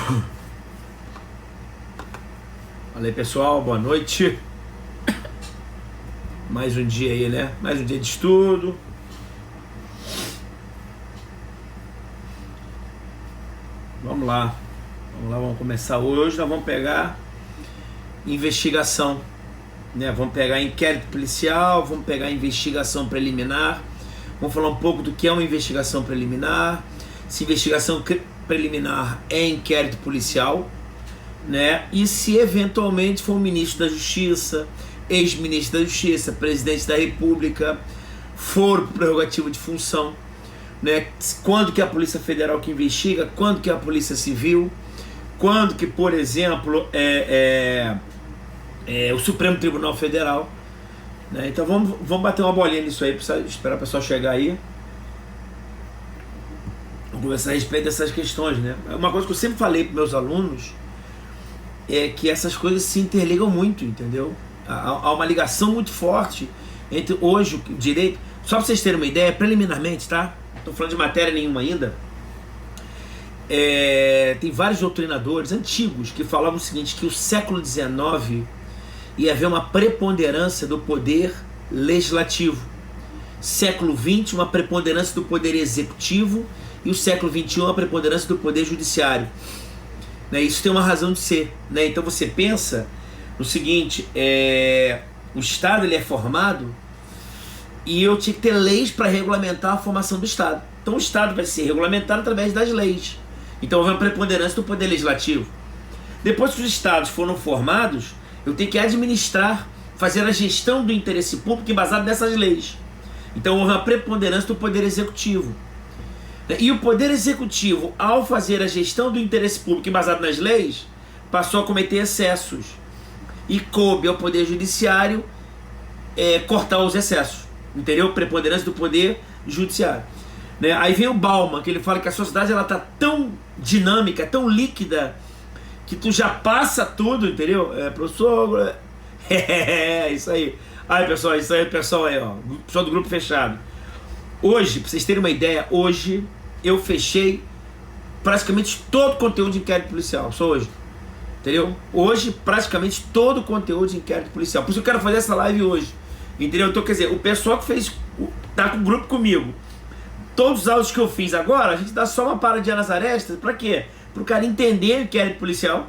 Fala aí, pessoal, boa noite. Mais um dia aí, né? Mais um dia de estudo. Vamos lá, vamos começar hoje. Nós vamos pegar investigação, né? Vamos pegar inquérito policial, vamos pegar investigação preliminar. Vamos falar um pouco do que é uma investigação preliminar, se investigação preliminar é inquérito policial, né? E se eventualmente for o ministro da Justiça, ex-ministro da Justiça, presidente da República, for prerrogativa de função, né? Quando que é a Polícia Federal que investiga, quando que é a Polícia Civil, quando que, por exemplo, o Supremo Tribunal Federal, né? Então vamos bater uma bolinha nisso aí, para esperar o pessoal chegar aí. Vamos conversar a respeito dessas questões, né? Uma coisa que eu sempre falei para meus alunos é que essas coisas se interligam muito, entendeu? Há uma ligação muito forte entre hoje o direito. Só para vocês terem uma ideia, preliminarmente, tá? Não estou falando de matéria nenhuma ainda. Tem vários doutrinadores antigos que falavam o seguinte, que o século XIX ia haver uma preponderância do poder legislativo. Século XX, uma preponderância do poder executivo, e o século XXI, uma preponderância do poder judiciário. Né? Isso tem uma razão de ser. Né? Então você pensa no seguinte, o Estado ele é formado e eu tinha que ter leis para regulamentar a formação do Estado. Então o Estado vai ser regulamentado através das leis. Então houve uma preponderância do poder legislativo. Depois que os Estados foram formados, eu tenho que administrar, fazer a gestão do interesse público embasado nessas leis. Então houve uma preponderância do poder executivo. E o poder executivo, ao fazer a gestão do interesse público embasado nas leis, passou a cometer excessos. E coube ao poder judiciário cortar os excessos. Entendeu? Preponderância do poder judiciário. Né? Aí vem o Bauman, que ele fala que a sociedade está tão dinâmica, tão líquida, que tu já passa tudo, entendeu? Professor, isso aí. Aí, pessoal, isso aí, pessoal aí, ó, pessoal do grupo fechado. Hoje, pra vocês terem uma ideia, hoje eu fechei praticamente todo o conteúdo de inquérito policial, só hoje. Entendeu? Hoje, praticamente todo o conteúdo de inquérito policial. Por isso eu quero fazer essa live hoje. Entendeu? Então, quer dizer, o pessoal que fez, tá com o grupo comigo. Todos os áudios que eu fiz agora, a gente dá só uma paradinha nas arestas. Pra quê? Pro cara entender o inquérito policial,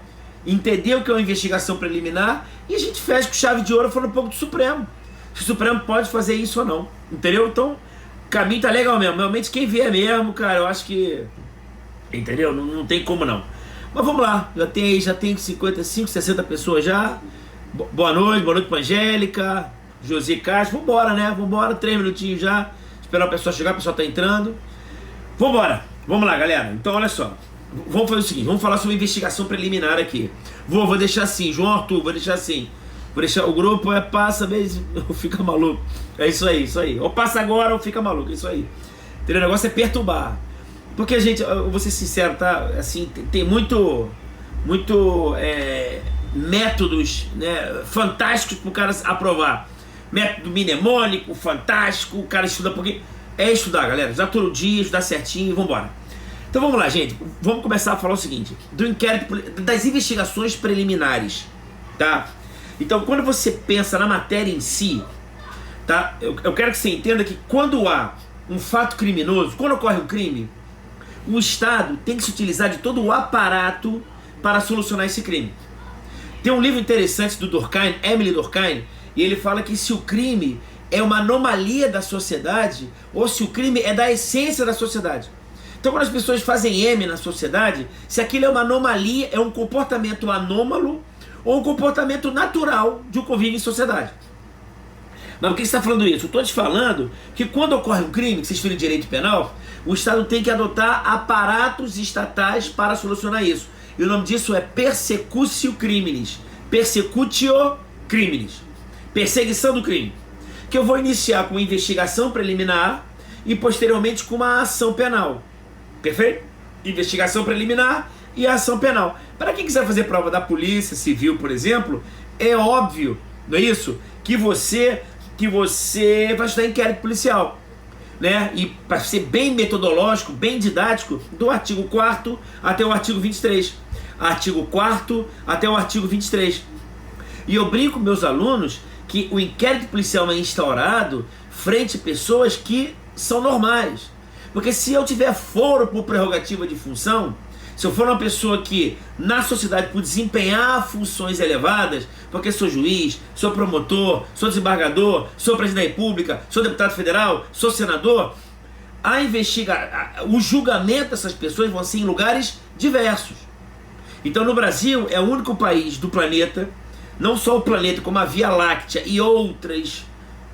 entender o que é uma investigação preliminar, e a gente fecha com chave de ouro falando um pouco do Supremo. Se o Supremo pode fazer isso ou não. Entendeu? Então, o caminho tá legal mesmo. Realmente quem vê é mesmo, cara, eu acho que... Entendeu? Não tem como não. Mas vamos lá. Já tem 55, 60 pessoas já. Boa noite pra Angélica, Josi Castro. Vambora, né? Vambora, 3 minutinhos já. Esperar o pessoal chegar, o pessoal tá entrando. Vambora. Vamos lá, galera. Então, olha só. Vamos fazer o seguinte, vamos falar sobre investigação preliminar aqui. Vou deixar assim, João Arthur, vou deixar assim. Vou deixar o grupo, passa mesmo, ou fica maluco. É isso aí. Ou passa agora ou fica maluco, é isso aí. Entendeu? O negócio é perturbar. Porque, gente, eu vou ser sincero, tá? Assim, tem muito métodos, né, fantásticos pro cara aprovar. Método mnemônico, fantástico, o cara estuda porque... É estudar, galera. Já todo dia, estudar certinho, vambora. Então vamos lá, gente. Vamos começar a falar o seguinte, do inquérito, das investigações preliminares, tá? Então, quando você pensa na matéria em si, tá? Eu quero que você entenda que quando há um fato criminoso, quando ocorre um crime, o Estado tem que se utilizar de todo o aparato para solucionar esse crime. Tem um livro interessante do Durkheim, Emile Durkheim, e ele fala que se o crime é uma anomalia da sociedade, ou se o crime é da essência da sociedade. Então, quando as pessoas fazem M na sociedade, se aquilo é uma anomalia, é um comportamento anômalo, ou um comportamento natural de um convívio em sociedade. Mas por que você está falando isso? Eu estou te falando que quando ocorre um crime, que vocês estudam direito penal, o Estado tem que adotar aparatos estatais para solucionar isso. E o nome disso é persecutio criminis. Persecutio criminis. Perseguição do crime. Que eu vou iniciar com uma investigação preliminar e posteriormente com uma ação penal. Perfeito? Investigação preliminar e ação penal. Para quem quiser fazer prova da Polícia Civil, por exemplo, é óbvio, não é isso? Que você vai estudar inquérito policial, né? E para ser bem metodológico, bem didático, do artigo 4º até o artigo 23. artigo 4º até o artigo 23. E eu brinco com meus alunos que o inquérito policial é instaurado frente a pessoas que são normais. Porque se eu tiver foro por prerrogativa de função, se eu for uma pessoa que na sociedade por desempenhar funções elevadas, porque sou juiz, sou promotor, sou desembargador, sou presidente da República, sou deputado federal, sou senador, o julgamento dessas pessoas vão ser em lugares diversos. Então no Brasil é o único país do planeta, não só o planeta como a Via Láctea e outras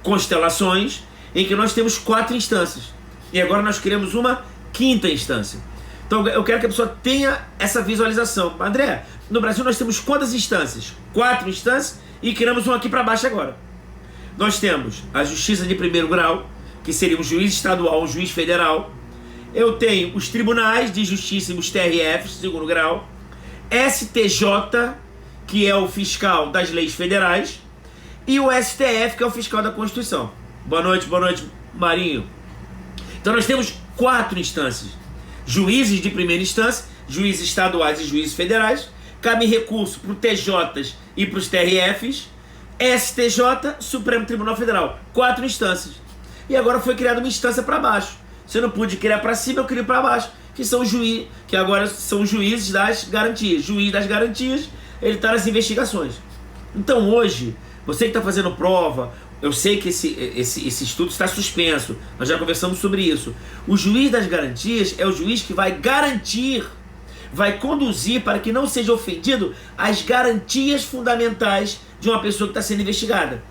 constelações, em que nós temos 4 instâncias. E agora nós queremos uma 5ª instância. Então eu quero que a pessoa tenha essa visualização. André, no Brasil nós temos quantas instâncias? 4 instâncias e criamos uma aqui para baixo agora. Nós temos a Justiça de Primeiro Grau, que seria um juiz estadual, um juiz federal. Eu tenho os tribunais de justiça e os TRFs, segundo grau. STJ, que é o fiscal das leis federais. E o STF, que é o fiscal da Constituição. Boa noite, Marinho. Então nós temos 4 instâncias. Juízes de primeira instância, juízes estaduais e juízes federais. Cabe recurso para os TJs e para os TRFs. STJ, Supremo Tribunal Federal. 4 instâncias. E agora foi criada uma instância para baixo. Se eu não pude criar para cima, eu criei para baixo. Que agora são juízes das garantias. Juiz das garantias, ele está nas investigações. Então hoje, você que está fazendo prova, eu sei que esse estudo está suspenso, nós já conversamos sobre isso. O juiz das garantias é o juiz que vai garantir, vai conduzir para que não seja ofendido as garantias fundamentais de uma pessoa que está sendo investigada.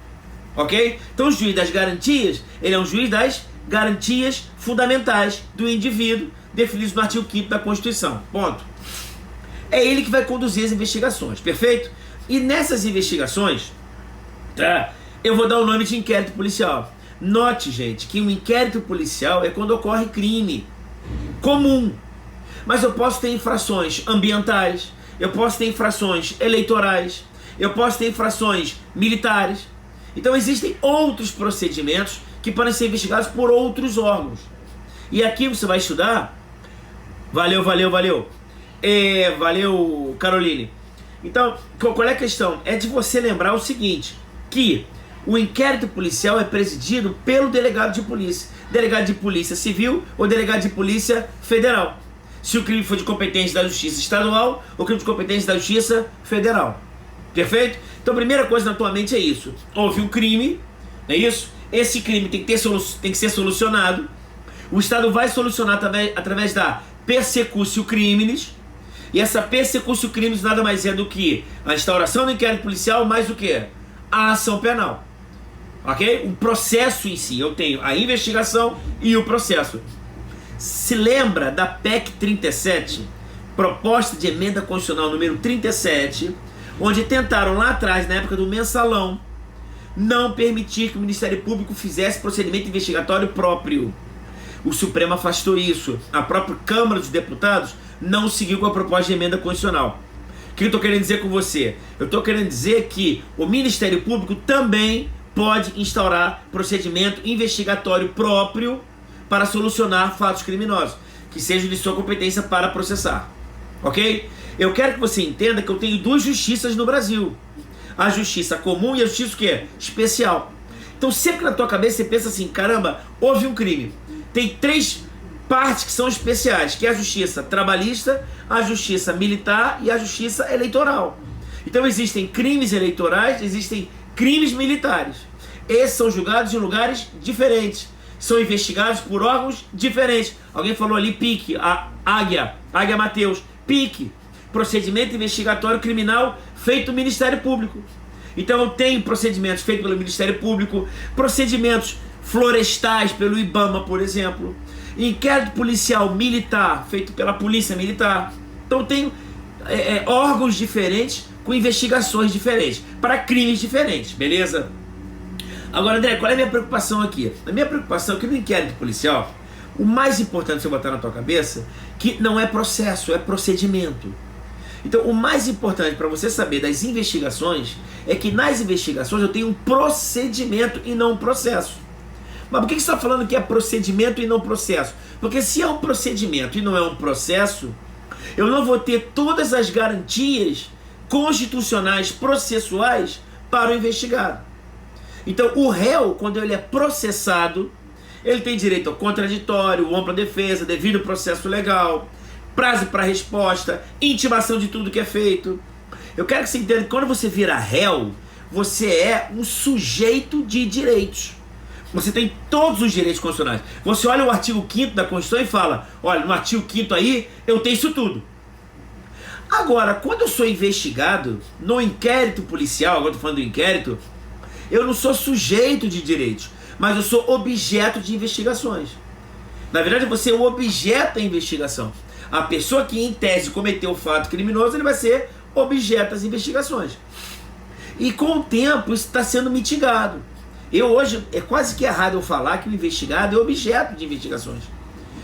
Ok? Então o juiz das garantias, ele é um juiz das garantias fundamentais do indivíduo, definidos no artigo 5º da Constituição. Ponto. É ele que vai conduzir as investigações, perfeito? E nessas investigações, tá? Eu vou dar o nome de inquérito policial. Note, gente, que um inquérito policial é quando ocorre crime comum. Mas eu posso ter infrações ambientais, eu posso ter infrações eleitorais, eu posso ter infrações militares. Então existem outros procedimentos que podem ser investigados por outros órgãos. E aqui você vai estudar. Valeu, Caroline. Então, qual é a questão? É de você lembrar o seguinte, que o inquérito policial é presidido pelo delegado de polícia civil ou delegado de polícia federal. Se o crime for de competência da justiça estadual ou crime de competência da justiça federal. Perfeito? Então a primeira coisa na tua mente é isso. Houve um crime, não é isso? Esse crime tem que ser solucionado. O Estado vai solucionar através da persecutio criminis. E essa persecutio criminis nada mais é do que a instauração do inquérito policial, mais o que? A ação penal. Ok? O processo em si. Eu tenho a investigação e o processo. Se lembra da PEC 37, proposta de emenda constitucional número 37, onde tentaram lá atrás, na época do mensalão, não permitir que o Ministério Público fizesse procedimento investigatório próprio. O Supremo afastou isso. A própria Câmara dos Deputados não seguiu com a proposta de emenda constitucional. O que eu estou querendo dizer com você? Eu estou querendo dizer que o Ministério Público também pode instaurar procedimento investigatório próprio para solucionar fatos criminosos, que sejam de sua competência para processar. Ok? Eu quero que você entenda que eu tenho 2 justiças no Brasil. A justiça comum e a justiça o quê? Especial. Então sempre na tua cabeça você pensa assim, caramba, houve um crime. Tem 3 partes que são especiais, que é a justiça trabalhista, a justiça militar e a justiça eleitoral. Então existem crimes eleitorais, existem crimes militares. Esses são julgados em lugares diferentes. São investigados por órgãos diferentes. Alguém falou ali PIC, a Águia Mateus, PIC, procedimento investigatório criminal feito no Ministério Público. Então eu tenho procedimentos feitos pelo Ministério Público, procedimentos florestais pelo IBAMA, por exemplo, inquérito policial militar feito pela Polícia Militar. Então eu tenho órgãos diferentes com investigações diferentes para crimes diferentes, beleza? Agora, André, qual é a minha preocupação aqui? A minha preocupação é que no inquérito policial, o mais importante você botar na tua cabeça, que não é processo, é procedimento. Então, o mais importante para você saber das investigações é que nas investigações eu tenho um procedimento e não um processo. Mas por que você está falando que é procedimento e não processo? Porque se é um procedimento e não é um processo, Eu não vou ter todas as garantias constitucionais, processuais para o investigado. Então, o réu, quando ele é processado, ele tem direito ao contraditório, ampla defesa, devido processo legal, prazo para resposta, intimação de tudo que é feito. Eu quero que você entenda que quando você vira réu, você é um sujeito de direitos. Você tem todos os direitos constitucionais. Você olha o artigo 5º da Constituição e fala, olha, no artigo 5º aí, eu tenho isso tudo. Agora, quando eu sou investigado, no inquérito policial, agora eu estou falando do inquérito, eu não sou sujeito de direitos, mas eu sou objeto de investigações. Na verdade, você é o objeto da investigação. A pessoa que, em tese, cometeu o fato criminoso, ele vai ser objeto das investigações. E com o tempo, isso está sendo mitigado. Hoje, é quase que errado eu falar que o investigado é objeto de investigações.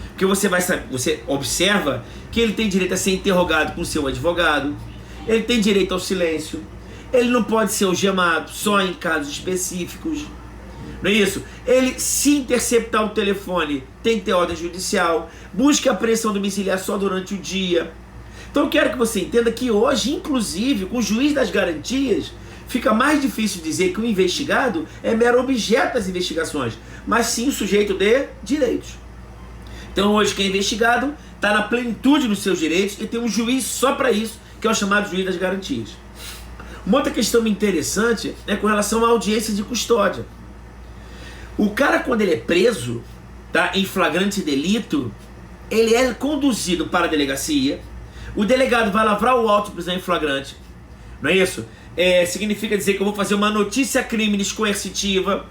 Porque você observa que ele tem direito a ser interrogado com seu advogado, ele tem direito ao silêncio, ele não pode ser algemado só em casos específicos, não é isso? Ele, se interceptar o telefone, tem que ter ordem judicial, busca a apreensão domiciliar só durante o dia. Então eu quero que você entenda que hoje, inclusive, com o juiz das garantias, fica mais difícil dizer que o investigado é mero objeto das investigações, mas sim o sujeito de direitos. Então hoje quem é investigado está na plenitude dos seus direitos e tem um juiz só para isso, que é o chamado juiz das garantias. Uma outra questão interessante é com relação à audiência de custódia. O cara, quando ele é preso, tá, em flagrante delito, ele é conduzido para a delegacia, o delegado vai lavrar o auto de prisão em flagrante, não é isso? Significa dizer que eu vou fazer uma notícia crimes coercitiva,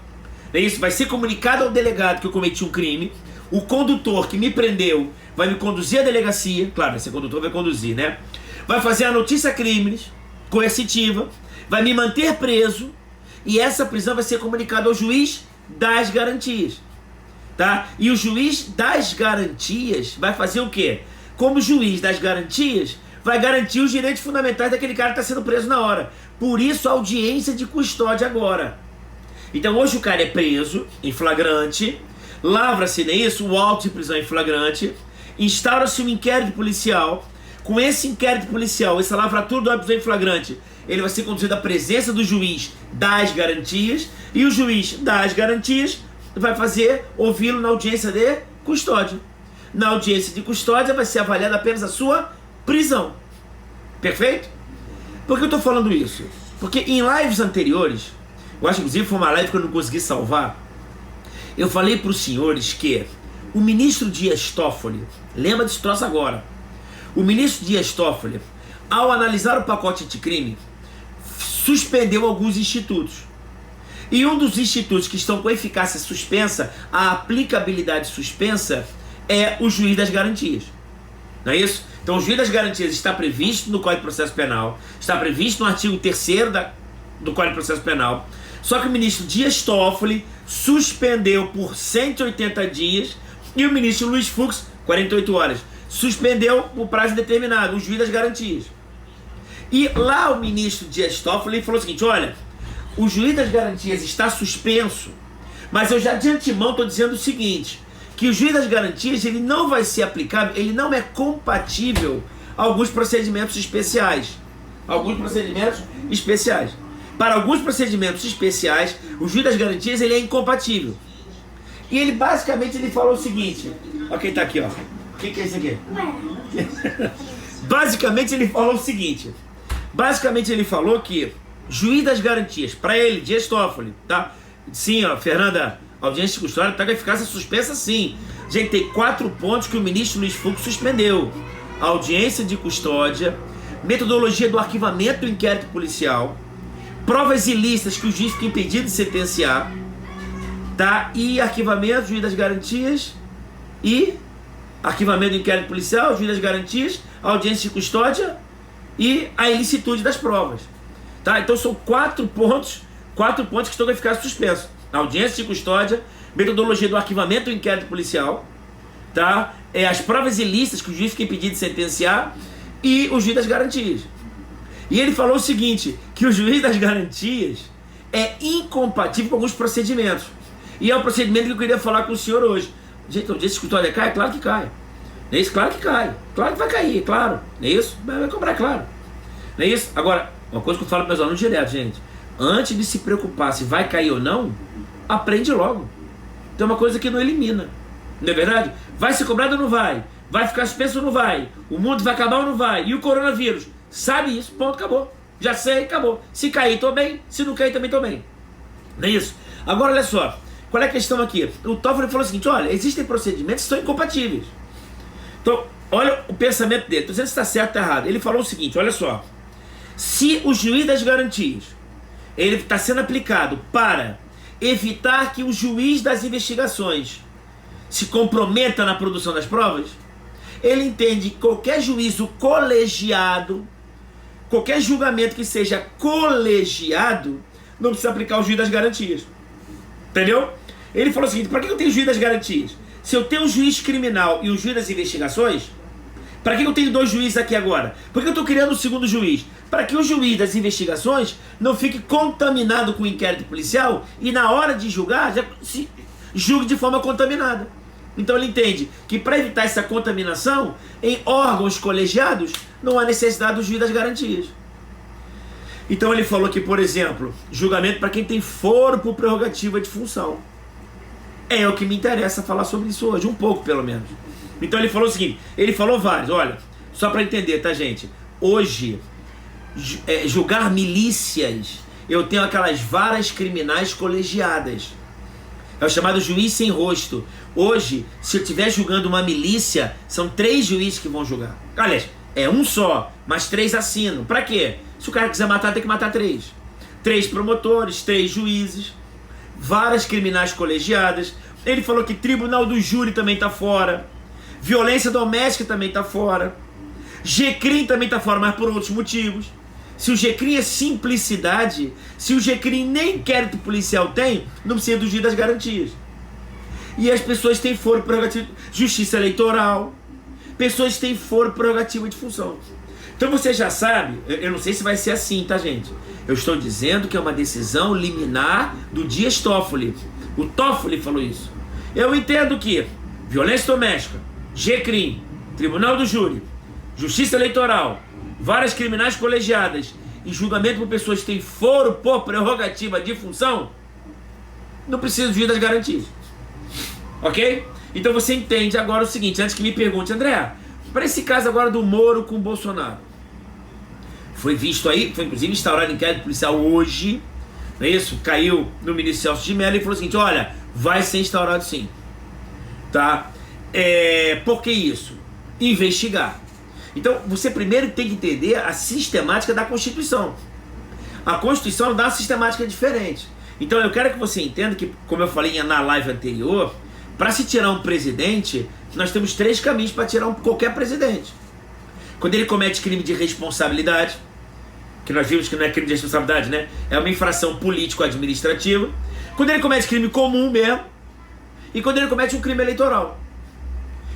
não é isso? Vai ser comunicado ao delegado que eu cometi um crime, o condutor que me prendeu vai me conduzir à delegacia, claro, esse condutor vai conduzir, né? Vai fazer a notícia crimes coercitiva, vai me manter preso e essa prisão vai ser comunicada ao juiz das garantias, tá? E o juiz das garantias vai fazer o quê? Como juiz das garantias, vai garantir os direitos fundamentais daquele cara que está sendo preso na hora. Por isso a audiência de custódia agora. Então hoje o cara é preso em flagrante, lavra-se, não é isso? O auto de prisão em flagrante, instaura-se um inquérito policial. Com esse inquérito policial, essa lavratura do auto de prisão em flagrante, ele vai ser conduzido à presença do juiz das garantias, e o juiz das garantias vai ouvi-lo na audiência de custódia. Na audiência de custódia vai ser avaliada apenas a sua prisão. Perfeito? Por que eu estou falando isso? Porque em lives anteriores, eu acho que inclusive foi uma live que eu não consegui salvar, eu falei para os senhores que o ministro Dias Toffoli, lembra desse troço agora, o ministro Dias Toffoli, ao analisar o pacote anticrime, suspendeu alguns institutos. E um dos institutos que estão com eficácia suspensa, a aplicabilidade suspensa, é o juiz das garantias. Não é isso? Então o juiz das garantias está previsto no Código de Processo Penal, está previsto no artigo 3º do Código de Processo Penal, só que o ministro Dias Toffoli suspendeu por 180 dias e o ministro Luiz Fux, 48 horas, suspendeu por prazo indeterminado, o juiz das garantias. E lá o ministro Dias Toffoli falou o seguinte, olha, o juiz das garantias está suspenso, mas eu já de antemão estou dizendo o seguinte, que o juiz das garantias ele não vai ser aplicável, ele não é compatível a alguns procedimentos especiais. Alguns procedimentos especiais. Para alguns procedimentos especiais, o juiz das garantias ele é incompatível. E ele basicamente ele falou o seguinte, ó quem está aqui, ó. O que é isso aqui? Basicamente ele falou o seguinte, ele falou que juiz das garantias, para ele, Dias Toffoli, tá? Sim, ó, Fernanda, audiência de custódia está com eficácia suspensa sim. Gente, tem 4 pontos que o ministro Luiz Fux suspendeu. Audiência de custódia, metodologia do arquivamento do inquérito policial, provas ilícitas que o juiz fica impedido de sentenciar, tá? E arquivamento, juiz das garantias e arquivamento do inquérito policial, juiz das garantias, audiência de custódia e a ilicitude das provas, tá? Então são 4 pontos que estão com eficácia suspensa. Audiência de custódia, metodologia do arquivamento do inquérito policial, tá? As provas ilícitas que o juiz fica impedido de sentenciar e o juiz das garantias. E ele falou o seguinte, que o juiz das garantias é incompatível com alguns procedimentos. E é o procedimento que eu queria falar com o senhor hoje. Gente, a audiência de custódia cai? Claro que cai. Não é isso? Claro que cai. Claro que vai cair, claro. Não é isso? Vai cobrar, claro. Não é isso? Agora, uma coisa que eu falo para meus alunos direto, gente. Antes de se preocupar se vai cair ou não, aprende logo. Tem uma coisa que não elimina. Não é verdade? Vai ser cobrado ou não vai? Vai ficar suspenso ou não vai? O mundo vai acabar ou não vai? E o coronavírus? Sabe isso, ponto, acabou. Já sei, acabou. Se cair, tô bem. Se não cair, também tô bem. Não é isso? Agora, olha só. Qual é a questão aqui? O Toffoli falou o seguinte, olha, existem procedimentos que são incompatíveis. Então, olha o pensamento dele. Estou dizendo se está certo ou está errado. Ele falou o seguinte, olha só. Se o juiz das garantias, ele está sendo aplicado para evitar que o juiz das investigações se comprometa na produção das provas, ele entende que qualquer juízo colegiado, qualquer julgamento que seja colegiado, não precisa aplicar o juiz das garantias. Entendeu? Ele falou o seguinte, para que eu tenho juiz das garantias? Se eu tenho um juiz criminal e um juiz das investigações, para que eu tenho dois juízes aqui agora? Por que eu estou criando um segundo juiz? Para que o juiz das investigações não fique contaminado com o inquérito policial e na hora de julgar, já se julgue de forma contaminada. Então ele entende que para evitar essa contaminação, em órgãos colegiados, não há necessidade do juiz das garantias. Então ele falou que, por exemplo, julgamento para quem tem foro por prerrogativa de função. É o que me interessa falar sobre isso hoje, um pouco pelo menos. Então ele falou o seguinte, ele falou vários, olha, só para entender, tá gente? Hoje, julgar milícias, eu tenho aquelas varas criminais colegiadas. É o chamado juiz sem rosto. Hoje, se eu estiver julgando uma milícia, são 3 juízes que vão julgar. Aliás, é um só, mas 3 assinam. Para quê? Se o cara quiser matar, tem que matar 3. 3 promotores, 3 juízes, varas criminais colegiadas. Ele falou que tribunal do júri também está fora. Violência doméstica também está fora. GCRIM também está fora, mas por outros motivos. Se o GCRIM é simplicidade, se o GCRIM nem inquérito policial tem, não precisa do juiz das garantias. E as pessoas têm foro prerrogativa, justiça eleitoral, pessoas têm foro prerrogativa de função. Então você já sabe, eu não sei se vai ser assim, tá gente? Eu estou dizendo que é uma decisão liminar do Dias Toffoli. O Toffoli falou isso. Eu entendo que violência doméstica, GCRIM, tribunal do júri, justiça eleitoral, varas criminais colegiadas e julgamento por pessoas que têm foro por prerrogativa de função, não precisa do juiz das garantias. Ok? Então você entende agora o seguinte, antes que me pergunte, André, para esse caso agora do Moro com o Bolsonaro, foi visto aí, foi inclusive instaurado inquérito policial hoje, não é isso? Caiu no ministro Celso de Mello e falou o seguinte, olha, vai ser instaurado sim. Tá? Por que isso? Investigar. Então, você primeiro tem que entender a sistemática da Constituição. A Constituição dá uma sistemática diferente. Então, eu quero que você entenda que, como eu falei na live anterior, para se tirar um presidente, nós temos 3 caminhos para tirar qualquer presidente. Quando ele comete crime de responsabilidade, que nós vimos que não é crime de responsabilidade, né? É uma infração político-administrativa. Quando ele comete crime comum mesmo, e quando ele comete um crime eleitoral.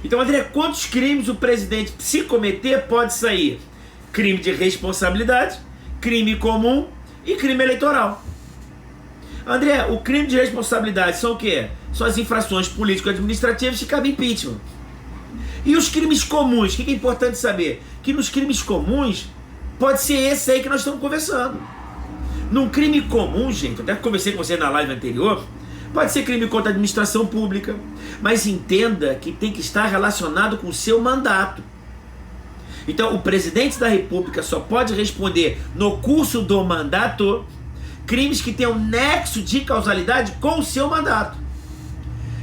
Então, André, quantos crimes o presidente, se cometer, pode sair? Crime de responsabilidade, crime comum e crime eleitoral. André, o crime de responsabilidade são o quê? São as infrações político-administrativas que cabem impeachment. E os crimes comuns, o que é importante saber? Que nos crimes comuns, pode ser esse aí que nós estamos conversando. Num crime comum, gente, até conversei com você na live anterior, pode ser crime contra a administração pública, mas entenda que tem que estar relacionado com o seu mandato. Então, o presidente da República só pode responder no curso do mandato crimes que tenham nexo de causalidade com o seu mandato.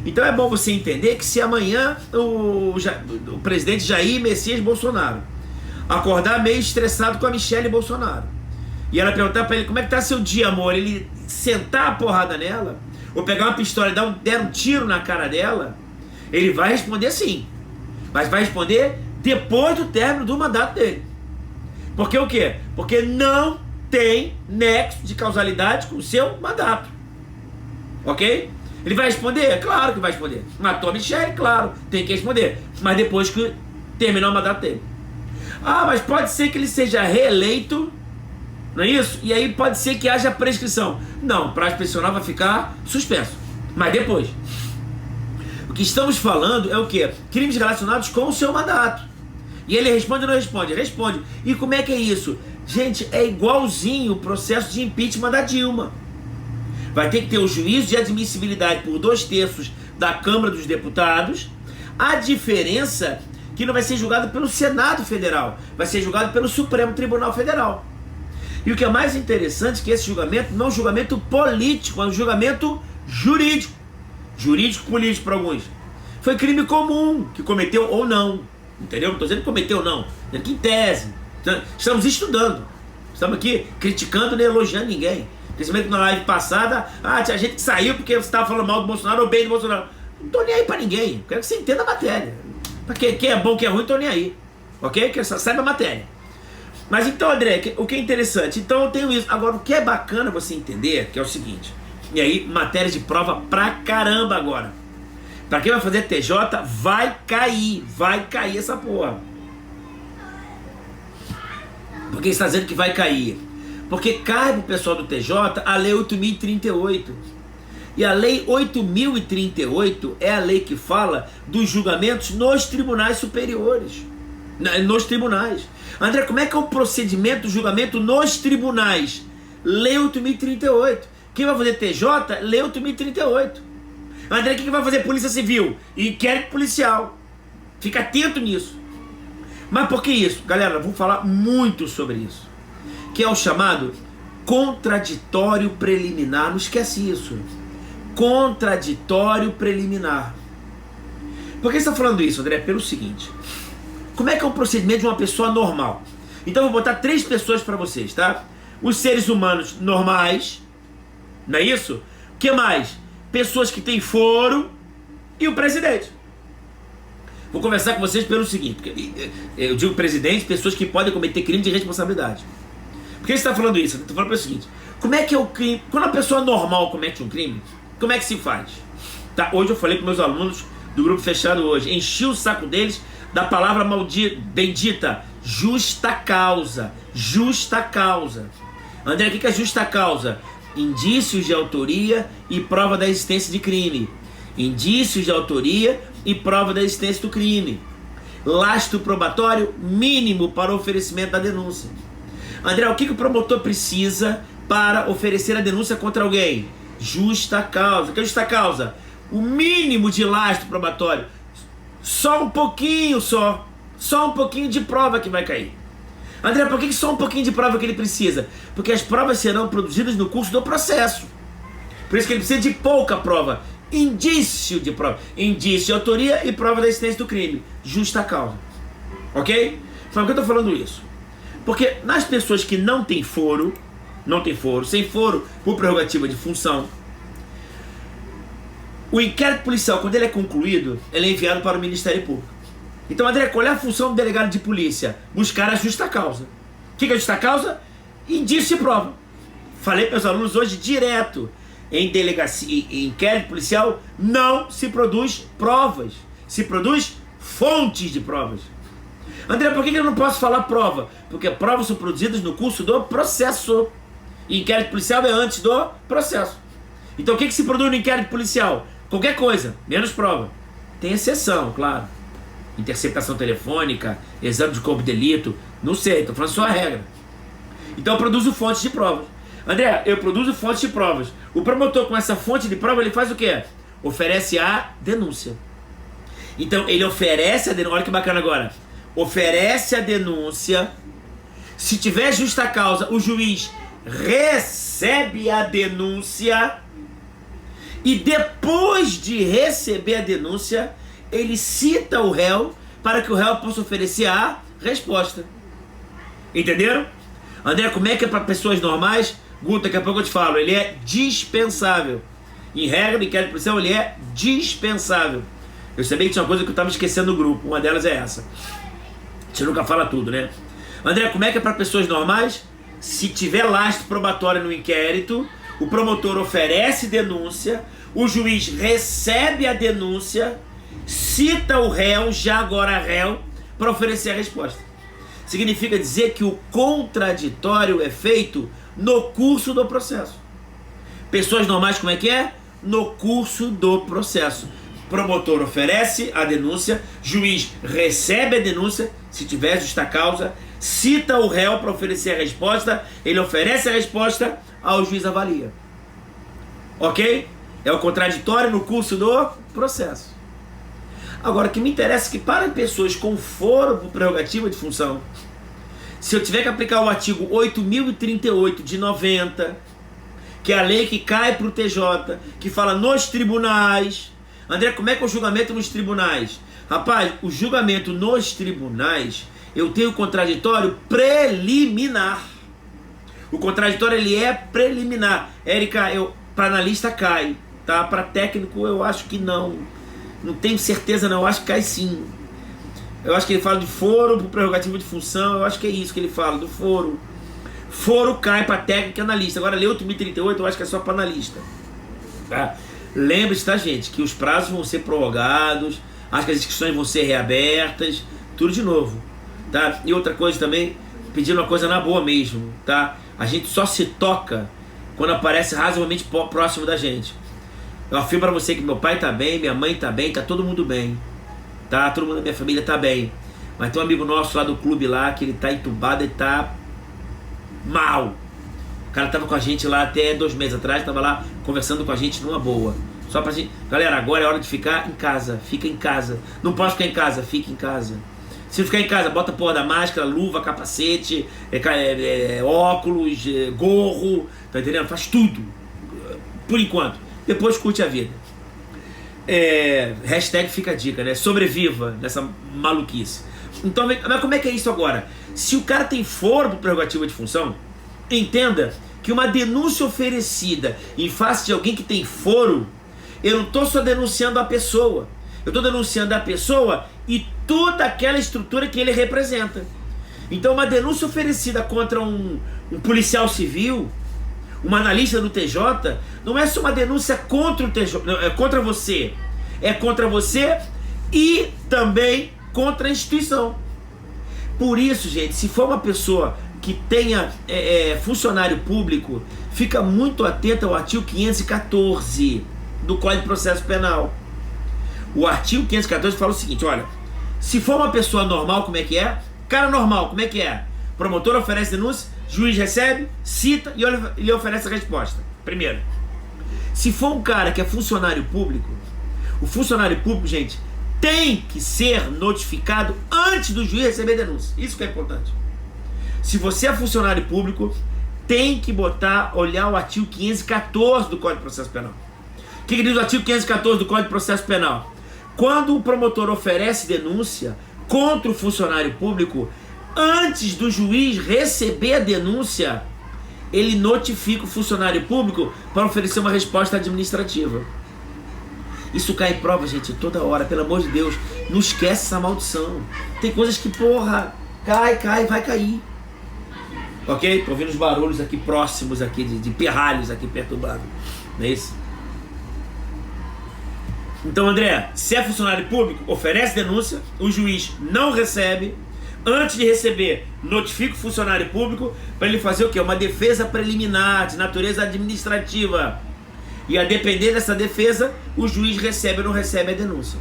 Então é bom você entender que se amanhã o presidente Jair Messias Bolsonaro acordar meio estressado com a Michelle Bolsonaro e ela perguntar para ele como é que tá seu dia, amor, ele sentar a porrada nela, ou pegar uma pistola e der um tiro na cara dela, ele vai responder sim. Mas vai responder depois do término do mandato dele. Porque o quê? Porque não tem nexo de causalidade com o seu mandato. Ok? Ele vai responder? Claro que vai responder. Matou a Michelle? Claro, tem que responder. Mas depois que terminar o mandato dele. Ah, mas pode ser que ele seja reeleito, não é isso? E aí pode ser que haja prescrição. Não, prazo prescricional vai ficar suspenso. Mas depois. O que estamos falando é o quê? Crimes relacionados com o seu mandato. E ele responde ou não responde? Responde. E como é que é isso? Gente, é igualzinho o processo de impeachment da Dilma. Vai ter que ter o juízo de admissibilidade por 2/3 da Câmara dos Deputados. A diferença que não vai ser julgado pelo Senado Federal, vai ser julgado pelo Supremo Tribunal Federal. E o que é mais interessante é que esse julgamento não é um julgamento político, é um julgamento jurídico. Jurídico-político para alguns. Foi crime comum que cometeu ou não. Entendeu? Não estou dizendo que cometeu ou não. Estou dizendo que em tese. Estamos estudando. Estamos aqui criticando nem elogiando ninguém. Principalmente na live passada, tinha gente que saiu porque você estava falando mal do Bolsonaro ou bem do Bolsonaro. Não estou nem aí para ninguém. Quero que você entenda a matéria. Para quem é bom, quem é ruim, estou nem aí. Ok? Que você saiba a matéria. Mas então, André, o que é interessante? Então eu tenho isso. Agora, o que é bacana você entender, que é o seguinte. E aí, matéria de prova pra caramba agora. Pra quem vai fazer TJ, vai cair essa porra. Por que você está dizendo que vai cair? Porque cai pro pessoal do TJ a Lei 8.038. E a Lei 8.038 é a lei que fala dos julgamentos nos tribunais superiores. Nos tribunais. André, como é que é o procedimento do julgamento nos tribunais? Lei 8.038. Quem vai fazer TJ? Lei 8.038. André, o que vai fazer Polícia Civil? Inquérito policial. Fica atento nisso. Mas por que isso? Galera, vou falar muito sobre isso. Que é o chamado contraditório preliminar. Não esquece isso. Contraditório preliminar. Por que você está falando isso, André? Pelo seguinte. Como é que é o procedimento de uma pessoa normal? Então eu vou botar 3 pessoas para vocês, tá? Os seres humanos normais. Não é isso? O que mais? Pessoas que têm foro e o presidente. Vou conversar com vocês pelo seguinte, porque eu digo presidente, pessoas que podem cometer crime de responsabilidade. Por que você está falando isso? Eu estou falando pelo seguinte, como é que é o crime? Quando a pessoa normal comete um crime, como é que se faz? Tá? Hoje eu falei com meus alunos do grupo fechado hoje, enchi o saco deles da palavra bendita, justa causa. Justa causa. André, o que é justa causa? Indícios de autoria e prova da existência de crime. Indícios de autoria e prova da existência do crime. Lastro probatório mínimo para o oferecimento da denúncia. André, o que o promotor precisa para oferecer a denúncia contra alguém? Justa causa. O que é justa causa? O mínimo de lastro probatório. Só um pouquinho só. Só um pouquinho de prova que vai cair. André, por que só um pouquinho de prova que ele precisa? Porque as provas serão produzidas no curso do processo. Por isso que ele precisa de pouca prova. Indício de prova. Indício de autoria e prova da existência do crime. Justa causa. Ok? Por que eu estou falando isso? Porque nas pessoas que não têm foro, sem foro por prerrogativa de função, o inquérito policial, quando ele é concluído, ele é enviado para o Ministério Público. Então, André, qual é a função do delegado de polícia? Buscar a justa causa. O que é a justa causa? Indício de prova. Falei para os alunos hoje direto. Em delegacia, em inquérito policial, não se produz provas. Se produz fontes de provas. André, por que eu não posso falar prova? Porque provas são produzidas no curso do processo. E inquérito policial é antes do processo. Então, o que se produz no inquérito policial? Qualquer coisa, menos prova. Tem exceção, claro. Interceptação telefônica, exame de corpo de delito, não sei, estou falando só a regra. Então eu produzo fontes de provas. André, eu produzo fontes de provas. O promotor com essa fonte de prova, ele faz o quê? Oferece a denúncia. Então ele oferece a denúncia, olha que bacana agora. Oferece a denúncia. Se tiver justa causa, o juiz recebe a denúncia. E depois de receber a denúncia, ele cita o réu para que o réu possa oferecer a resposta. Entenderam? André, como é que é para pessoas normais? Guto, daqui a pouco eu te falo. Ele é dispensável. Em regra, no inquérito policial, ele é dispensável. Eu sabia que tinha uma coisa que eu estava esquecendo no grupo. Uma delas é essa. Você nunca fala tudo, né? André, como é que é para pessoas normais? Se tiver lastro probatório no inquérito, o promotor oferece denúncia, o juiz recebe a denúncia, cita o réu, já agora réu, para oferecer a resposta. Significa dizer que o contraditório é feito no curso do processo. Pessoas normais, como é que é? No curso do processo. Promotor oferece a denúncia, juiz recebe a denúncia, se tiver justa causa, cita o réu para oferecer a resposta, ele oferece a resposta, ao juiz avalia. Ok? É o contraditório no curso do processo. Agora, o que me interessa é que para pessoas com foro por prerrogativa de função, se eu tiver que aplicar o artigo 8038 de 90, que é a lei que cai para o TJ, que fala nos tribunais. André, como é que é o julgamento nos tribunais? Rapaz, o julgamento nos tribunais, eu tenho contraditório preliminar. O contraditório, ele é preliminar. Érica, para analista cai, tá? Para técnico eu acho que não. Não tenho certeza não, eu acho que cai sim. Eu acho que ele fala de foro por prerrogativa de função, eu acho que é isso que ele fala, do foro. Foro cai para técnico e analista. Agora, lei 8038 eu acho que é só para analista. Tá? Lembre-se, tá, gente, que os prazos vão ser prorrogados, acho que as inscrições vão ser reabertas, tudo de novo, tá? E outra coisa também, pedindo uma coisa na boa mesmo, tá? A gente só se toca quando aparece razoavelmente próximo da gente. Eu afirmo para você que meu pai tá bem, minha mãe tá bem, tá todo mundo bem, tá? Todo mundo da minha família tá bem. Mas tem um amigo nosso lá do clube lá, que ele tá entubado e tá mal. O cara tava com a gente lá até 2 meses atrás, tava lá conversando com a gente numa boa. Só pra gente, galera, agora é hora de ficar em casa, fica em casa. Não posso ficar em casa, fica em casa. Se ficar em casa, bota a porra da máscara, luva, capacete, óculos, gorro, tá entendendo? Faz tudo, por enquanto. Depois curte a vida. Hashtag fica a dica, né? Sobreviva nessa maluquice. Então, mas como é que é isso agora? Se o cara tem foro por prerrogativa de função, entenda que uma denúncia oferecida em face de alguém que tem foro, eu não estou só denunciando a pessoa, eu estou denunciando a pessoa e toda aquela estrutura que ele representa. Então, uma denúncia oferecida contra um policial civil, uma analista do TJ, não é só uma denúncia contra o TJ, é contra você, é contra você e também contra a instituição. Por isso, gente, se for uma pessoa que tenha funcionário público, fica muito atento ao artigo 514 do Código de Processo Penal. O artigo 514 fala o seguinte, olha, se for uma pessoa normal, como é que é? Cara normal, como é que é? Promotor oferece denúncia, juiz recebe, cita e ele oferece a resposta. Primeiro, se for um cara que é funcionário público, o funcionário público, gente, tem que ser notificado antes do juiz receber a denúncia. Isso que é importante. Se você é funcionário público, tem que olhar o artigo 514 do Código de Processo Penal. O que diz o artigo 514 do Código de Processo Penal? Quando o promotor oferece denúncia contra o funcionário público, antes do juiz receber a denúncia, ele notifica o funcionário público para oferecer uma resposta administrativa. Isso cai em prova, gente, toda hora, pelo amor de Deus. Não esquece essa maldição. Tem coisas que, porra, cai, vai cair. Ok? Tô ouvindo os barulhos aqui próximos aqui, de pirralhos aqui perturbando. Não é isso? Então, André, se é funcionário público, oferece denúncia, o juiz não recebe. Antes de receber, notifica o funcionário público para ele fazer o quê? Uma defesa preliminar de natureza administrativa. E a depender dessa defesa, o juiz recebe ou não recebe a denúncia.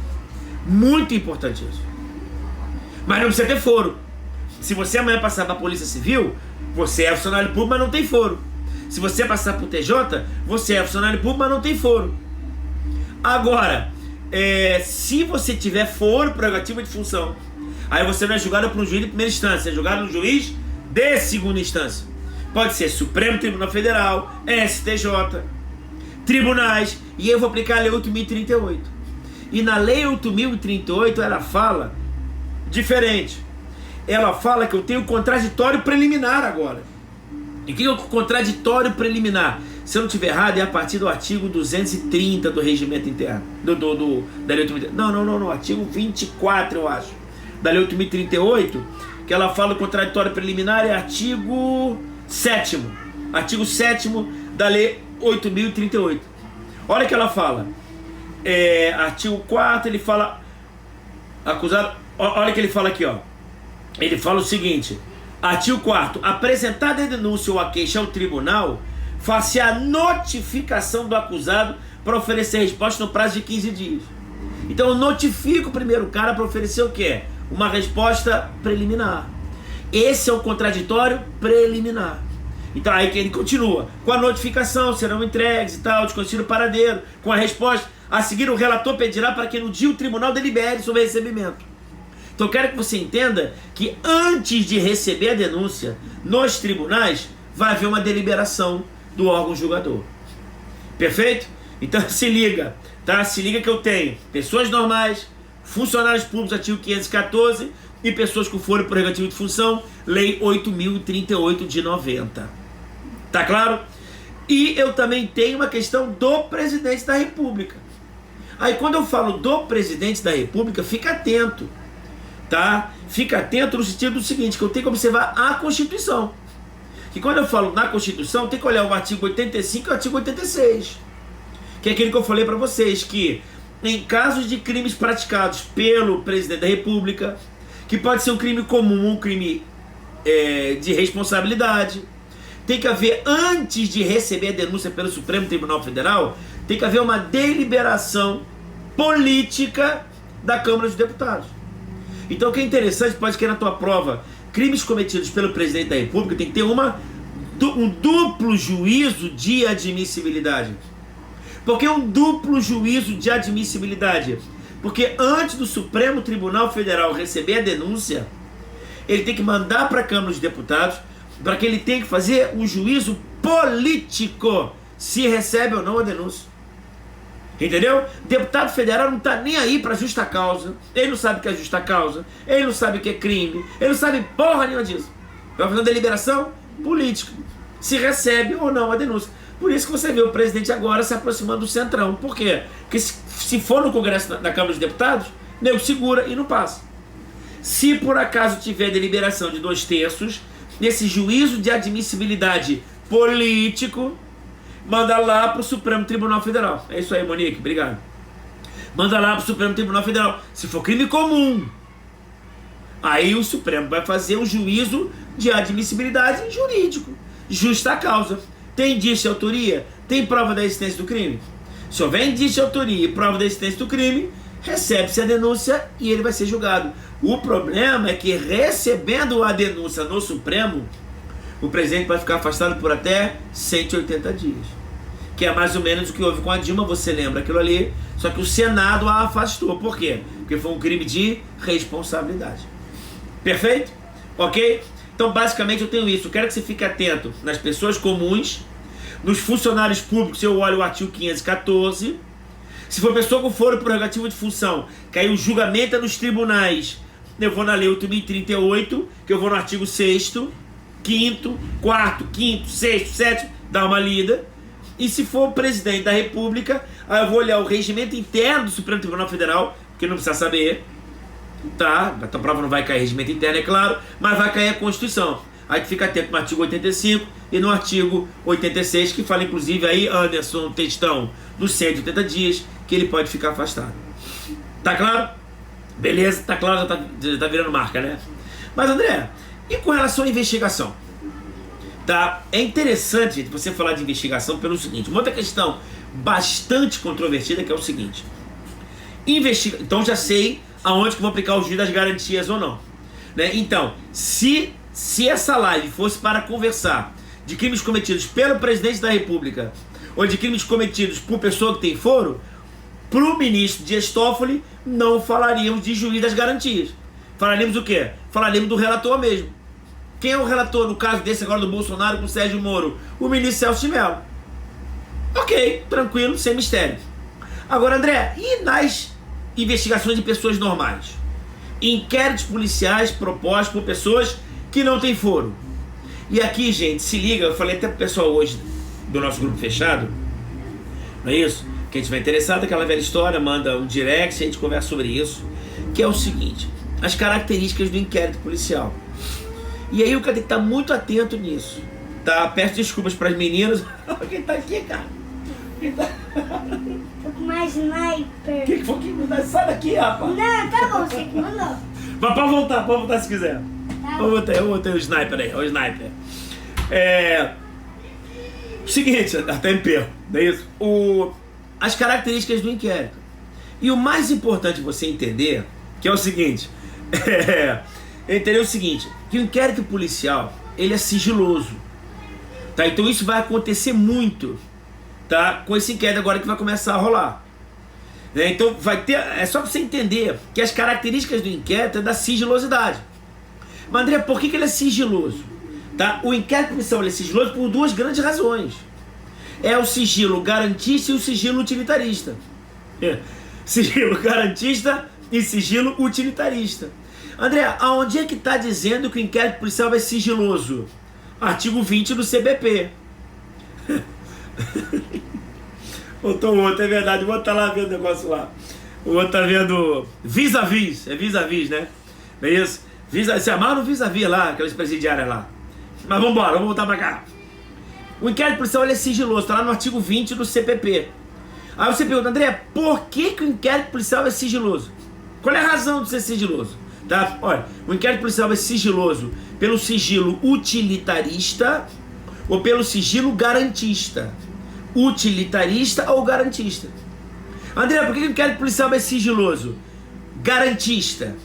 Muito importante isso. Mas não precisa ter foro. Se você amanhã passar para a Polícia Civil, você é funcionário público, mas não tem foro. Se você passar para o TJ, você é funcionário público, mas não tem foro. Agora, se você tiver foro, prerrogativa de função, aí você não é julgado por um juiz de primeira instância, é julgado no juiz de segunda instância. Pode ser Supremo Tribunal Federal, STJ, tribunais, e eu vou aplicar a Lei 8.038. E na Lei 8.038 ela fala diferente. Ela fala que eu tenho contraditório preliminar agora. E o que é o contraditório preliminar? Se eu não estiver errado, é a partir do artigo 230 do Regimento Interno. Da Lei 8.038. Não, artigo 24, eu acho. Da Lei 8.038, que ela fala o contraditório preliminar, é artigo 7º. Artigo 7º da Lei 8.038. Olha o que ela fala. Artigo 4º, ele fala... Acusado... Olha o que ele fala aqui, ó. Ele fala o seguinte. Artigo 4º. Apresentada a denúncia ou a queixa ao tribunal, faça a notificação do acusado para oferecer resposta no prazo de 15 dias. Então eu notifico primeiro o cara para oferecer o quê? Uma resposta preliminar. Esse é o contraditório preliminar. Então aí que ele continua. Com a notificação serão entregues e tal, desconhecido o paradeiro. Com a resposta, a seguir o relator pedirá para que no dia o tribunal delibere sobre o recebimento. Então eu quero que você entenda que antes de receber a denúncia nos tribunais, vai haver uma deliberação do órgão julgador. Perfeito? Então se liga, tá? Se liga que eu tenho pessoas normais, funcionários públicos, artigo 514, e pessoas com foro prerrogativo de função, lei 8.038 de 90. Tá claro? E eu também tenho uma questão do presidente da República. Aí quando eu falo do presidente da República, fica atento, tá? Fica atento no sentido do seguinte, que eu tenho que observar a Constituição. Que quando eu falo na Constituição, tem que olhar o artigo 85 e o artigo 86. Que é aquele que eu falei para vocês, que em casos de crimes praticados pelo presidente da República, que pode ser um crime comum, um crime de responsabilidade, tem que haver, antes de receber a denúncia pelo Supremo Tribunal Federal, tem que haver uma deliberação política da Câmara dos Deputados. Então o que é interessante, pode querer na tua prova, crimes cometidos pelo presidente da República, tem que ter um duplo juízo de admissibilidade. Por que um duplo juízo de admissibilidade? Porque antes do Supremo Tribunal Federal receber a denúncia, ele tem que mandar para a Câmara dos Deputados, para que ele tenha que fazer um juízo político, se recebe ou não a denúncia. Entendeu? Deputado federal não está nem aí para justa causa, ele não sabe o que é justa causa, ele não sabe o que é crime, ele não sabe porra nenhuma disso. Vai fazer uma deliberação política, se recebe ou não a denúncia. Por isso que você vê o presidente agora se aproximando do Centrão. Por quê? Porque se for no Congresso da Câmara dos Deputados, nego segura e não passa. Se por acaso tiver deliberação de 2/3, nesse juízo de admissibilidade político, manda lá para o Supremo Tribunal Federal. É isso aí, Monique, obrigado. Manda lá para o Supremo Tribunal Federal. Se for crime comum, aí o Supremo vai fazer um juízo de admissibilidade jurídico, justa causa. Tem indício de autoria? Tem prova da existência do crime? Se houver indício de autoria e prova da existência do crime, recebe-se a denúncia e ele vai ser julgado. O problema é que, recebendo a denúncia no Supremo, o presidente vai ficar afastado por até 180 dias. Que é mais ou menos o que houve com a Dilma, você lembra aquilo ali, só que o Senado a afastou. Por quê? Porque foi um crime de responsabilidade. Perfeito? Ok? Então, basicamente, eu tenho isso. Eu quero que você fique atento nas pessoas comuns, nos funcionários públicos, eu olho o artigo 514. Se for pessoa com foro prerrogativo de função, que aí o julgamento é nos tribunais, eu vou na lei 8.038, que eu vou no artigo 6º, 5º, 4º, 5º, 6º, 7º, dá uma lida. E se for o presidente da República, aí eu vou olhar o regimento interno do Supremo Tribunal Federal, que não precisa saber, tá? A tua prova não vai cair regimento interno, é claro, mas vai cair a Constituição. Aí tu fica atento no artigo 85 e no artigo 86, que fala inclusive aí, Anderson, textão, dos 180 dias, que ele pode ficar afastado. Tá claro? Beleza, tá claro, já tá virando marca, né? Mas André, e com relação à investigação? Tá? É interessante, gente, você falar de investigação pelo seguinte, uma outra questão bastante controvertida, que é o seguinte. Então já sei aonde que vou aplicar o juiz das garantias ou não, né? Então, se essa live fosse para conversar de crimes cometidos pelo presidente da República ou de crimes cometidos por pessoa que tem foro, para o ministro Dias Toffoli não falaríamos de juiz das garantias. Falaríamos o quê? Falaríamos do relator mesmo. Quem é o relator no caso desse agora do Bolsonaro com o Sérgio Moro? O ministro Celso de Mello. Ok, tranquilo, sem mistério. Agora, André, e nas investigações de pessoas normais? Inquéritos policiais propostos por pessoas que não têm foro. E aqui, gente, se liga, eu falei até pro pessoal hoje do nosso grupo fechado, não é isso? Quem estiver interessado, aquela velha história, manda um direct, a gente conversa sobre isso, que é o seguinte, as características do inquérito policial. E aí o cara tem que estar muito atento nisso, tá? Peço desculpas para as meninas. Quem tá aqui, cara? Quem tá... Mais sniper. Que foi que mandou? Sai daqui, rapaz. Não, tá bom, você que mandou. Pode voltar se quiser. Tá. Eu botei o sniper aí, o sniper. Seguinte, até em perro, não é isso? As características do inquérito. E o mais importante você entender, que é o seguinte, entender o seguinte, que o inquérito policial, ele é sigiloso, tá? Então isso vai acontecer muito, tá? Com esse inquérito agora que vai começar a rolar. Né? Então vai ter, é só para você entender que as características do inquérito é da sigilosidade. Mas André, por que ele é sigiloso? Tá? O inquérito policial ele é sigiloso por duas grandes razões. É o sigilo garantista e o sigilo utilitarista. Sigilo garantista e sigilo utilitarista. André, aonde é que está dizendo que o inquérito policial é sigiloso? Artigo 20 do CBP. Botou outro, é verdade. O outro tá lá vendo o negócio lá. O outro tá vendo vis-a-vis. É vis-a-vis, né? Não é isso? Se amarra no vis-a-vis lá, aquelas presidiárias lá. Mas vamos embora, vamos voltar pra cá. O inquérito policial ele é sigiloso, está lá no artigo 20 do CPP. Aí você pergunta, André, por que o inquérito policial é sigiloso? Qual é a razão de ser sigiloso? Tá? Olha, o inquérito policial é sigiloso pelo sigilo utilitarista ou pelo sigilo garantista. Utilitarista ou garantista. André, por que o inquérito policial é sigiloso? Garantista.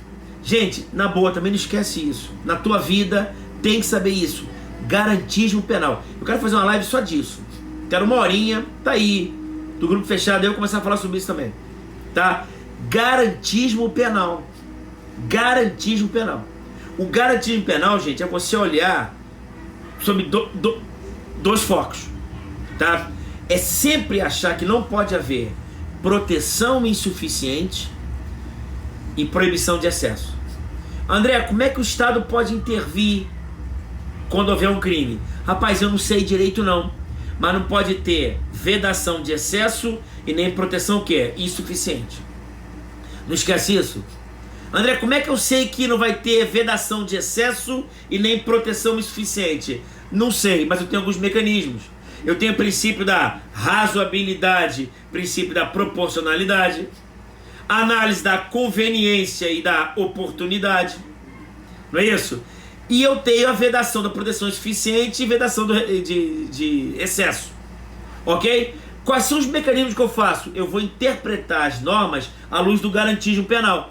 Gente, na boa, também não esquece isso. Na tua vida tem que saber isso. Garantismo penal. Eu quero fazer uma live só disso. Quero uma horinha, tá aí, do grupo fechado, eu vou começar a falar sobre isso também. Tá? Garantismo penal. Garantismo penal. O garantismo penal, gente, é você olhar sobre dois focos. Tá? É sempre achar que não pode haver proteção insuficiente e proibição de excesso. André, como é que o Estado pode intervir quando houver um crime? Rapaz, eu não sei direito não, mas não pode ter vedação de excesso e nem proteção o quê? Insuficiente. Não esquece isso. André, como é que eu sei que não vai ter vedação de excesso e nem proteção insuficiente? Não sei, mas eu tenho alguns mecanismos. Eu tenho o princípio da razoabilidade, princípio da proporcionalidade, análise da conveniência e da oportunidade, não é isso? E eu tenho a vedação da proteção insuficiente e vedação de excesso, ok? Quais são os mecanismos que eu faço? Eu vou interpretar as normas à luz do garantismo penal.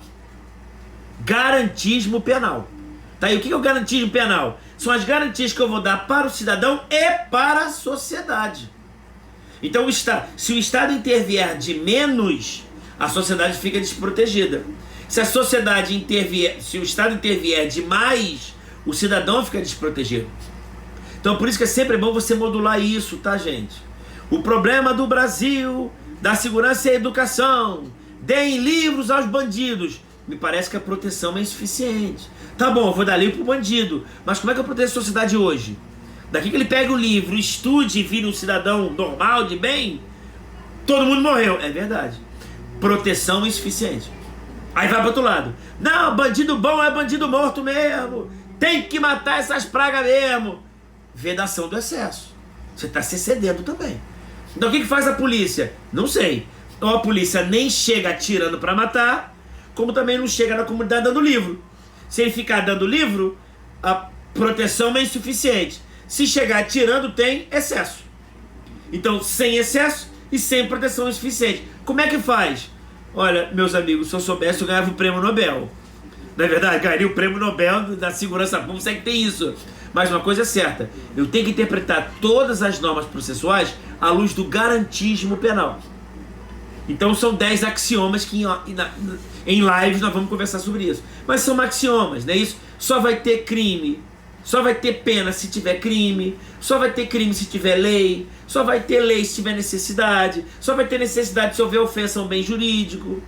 Garantismo penal. Tá? E o que é o garantismo penal? São as garantias que eu vou dar para o cidadão e para a sociedade. Então, se o Estado intervier de menos, a sociedade fica desprotegida. Se o Estado intervier de mais, o cidadão fica desprotegido. Então, por isso que é sempre bom você modular isso, tá, gente? O problema do Brasil, da segurança e educação. Deem livros aos bandidos. Me parece que a proteção é insuficiente. Tá bom, eu vou dar livro pro bandido, mas como é que eu protejo a sociedade hoje? Daqui que ele pega o livro, estude e vira um cidadão normal, de bem, todo mundo morreu. É verdade. Proteção insuficiente. Aí vai pro outro lado. Não, bandido bom é bandido morto mesmo. Tem que matar essas pragas mesmo. Vedação do excesso. Você está se excedendo também. Então o que faz a polícia? Não sei. Ou a polícia nem chega atirando para matar, como também não chega na comunidade dando livro. Se ele ficar dando livro, a proteção é insuficiente. Se chegar atirando, tem excesso. Então, sem excesso e sem proteção insuficiente. Como é que faz? Olha, meus amigos, se eu soubesse, eu ganhava o prêmio Nobel. Não é verdade? Ganharia o prêmio Nobel da segurança pública, é que tem isso. Mas uma coisa é certa, eu tenho que interpretar todas as normas processuais à luz do garantismo penal. Então são 10 axiomas que em lives nós vamos conversar sobre isso. Mas são axiomas, não é isso? Só vai ter crime, só vai ter pena se tiver crime, só vai ter crime se tiver lei, só vai ter lei se tiver necessidade, só vai ter necessidade se houver ofensa a um bem jurídico,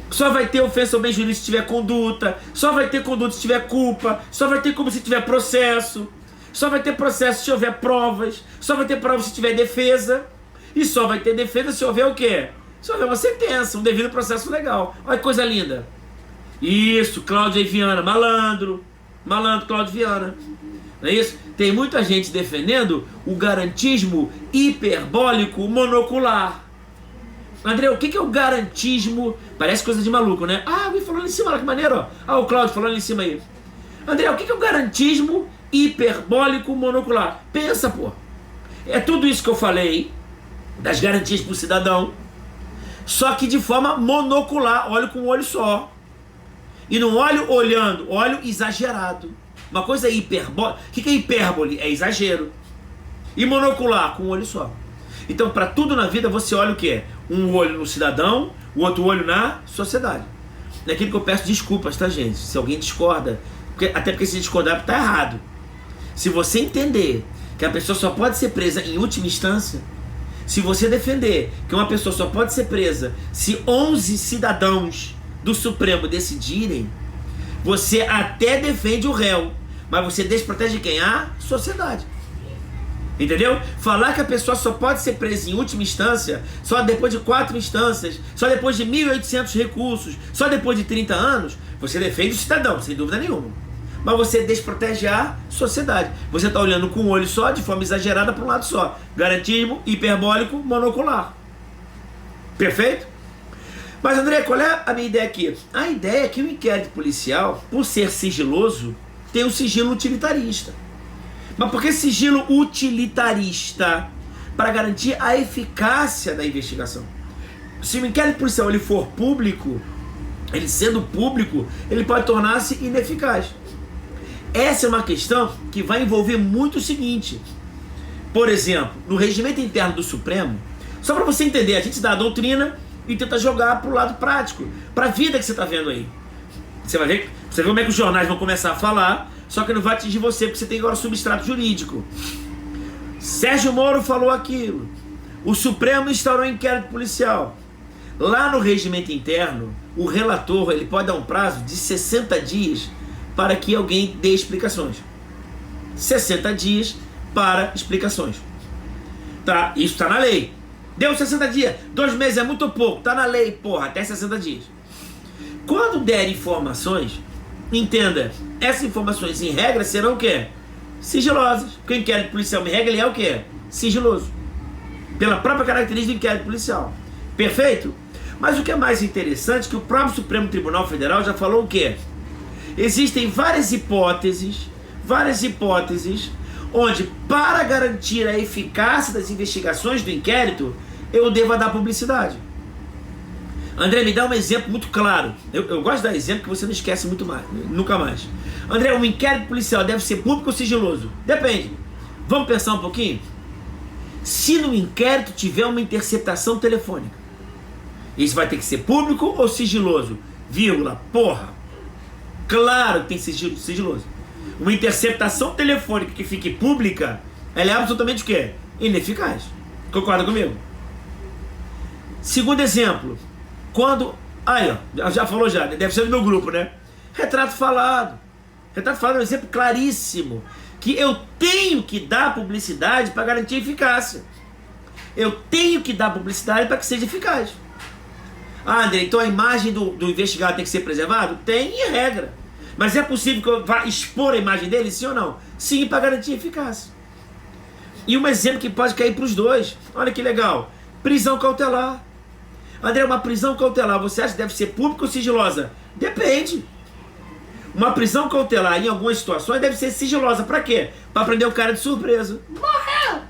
só vai ter ofensa ao bem jurídico se tiver conduta, só vai ter conduta se tiver culpa, só vai ter culpa se tiver processo, só vai ter processo se houver provas, só vai ter prova se tiver defesa, e só vai ter defesa se houver o quê? Se houver uma sentença, um devido processo legal. Olha que coisa linda. Isso, Cláudio e Viana, malandro, Cláudio Viana. Não é isso? Tem muita gente defendendo o garantismo hiperbólico monocular. André, o que é o garantismo? Parece coisa de maluco, né? Ah, alguém falando em cima, olha que maneiro, ó. Ah, o Cláudio falando em cima aí. André, o que é o garantismo hiperbólico monocular? Pensa, pô. É tudo isso que eu falei, das garantias para o cidadão, Só que de forma monocular, olho com um olho só. E não olho olhando, olho exagerado. Uma coisa é hipérbole. O que é hipérbole? É exagero. E monocular, com um olho só. Então, para tudo na vida, você olha o quê? Um olho no cidadão, o outro olho na sociedade. Naquilo que eu peço desculpas, tá, gente? Se alguém discorda. Até porque se discordar, tá errado. Se você entender que a pessoa só pode ser presa em última instância, se você defender que uma pessoa só pode ser presa se 11 cidadãos do Supremo decidirem, você até defende o réu, mas você desprotege quem? A sociedade. Entendeu? Falar que a pessoa só pode ser presa em última instância, só depois de 4 instâncias, só depois de 1.800 recursos, só depois de 30 anos, você defende o cidadão, sem dúvida nenhuma. Mas você desprotege a sociedade. Você está olhando com um olho só, de forma exagerada, para um lado só. Garantismo, hiperbólico, monocular. Perfeito? Mas, André, qual é a minha ideia aqui? A ideia é que o inquérito policial, por ser sigiloso, tem um sigilo utilitarista. Mas por que sigilo utilitarista? Para garantir a eficácia da investigação. Se o inquérito policial ele for público, ele sendo público, ele pode tornar-se ineficaz. Essa é uma questão que vai envolver muito o seguinte. Por exemplo, no regimento interno do Supremo, só para você entender, a gente dá a doutrina e tenta jogar para o lado prático, para a vida que você está vendo aí. Você vai ver como é que os jornais vão começar a falar, só que não vai atingir você, porque você tem agora substrato jurídico. Sérgio Moro falou aquilo. O Supremo instaurou um inquérito policial. Lá no regimento interno, o relator ele pode dar um prazo de 60 dias para que alguém dê explicações. 60 dias para explicações. Tá? Isso está na lei. Deu 60 dias. 2 meses é muito pouco. Está na lei, porra, até 60 dias. Quando der informações, entenda, essas informações em regra serão o quê? Sigilosas. Porque o inquérito policial em regra ele é o quê? Sigiloso. Pela própria característica do inquérito policial. Perfeito? Mas o que é mais interessante é que o próprio Supremo Tribunal Federal já falou o quê? Existem várias hipóteses, onde para garantir a eficácia das investigações do inquérito, eu devo dar publicidade. André, me dá um exemplo muito claro. Eu gosto de dar exemplo que você não esquece muito mais, nunca mais. André, um inquérito policial deve ser público ou sigiloso? Depende. Vamos pensar um pouquinho? Se no inquérito tiver uma interceptação telefônica, isso vai ter que ser público ou sigiloso? Vírgula, porra. Claro que tem sigiloso. Uma interceptação telefônica que fique pública, ela é absolutamente o quê? Ineficaz. Concorda comigo? Segundo exemplo, quando... Aí, ó, já falou já, deve ser do meu grupo, né? Retrato falado. Retrato falado é um exemplo claríssimo. Que eu tenho que dar publicidade para garantir eficácia. Eu tenho que dar publicidade para que seja eficaz. Ah, André, então a imagem do investigado tem que ser preservada? Tem, em regra. Mas é possível que eu vá expor a imagem dele, sim ou não? Sim, para garantir eficácia. E um exemplo que pode cair para os dois. Olha que legal. Prisão cautelar. André, uma prisão cautelar, você acha que deve ser pública ou sigilosa? Depende. Uma prisão cautelar, em algumas situações, deve ser sigilosa. Para quê? Para prender o cara de surpresa. Morreu!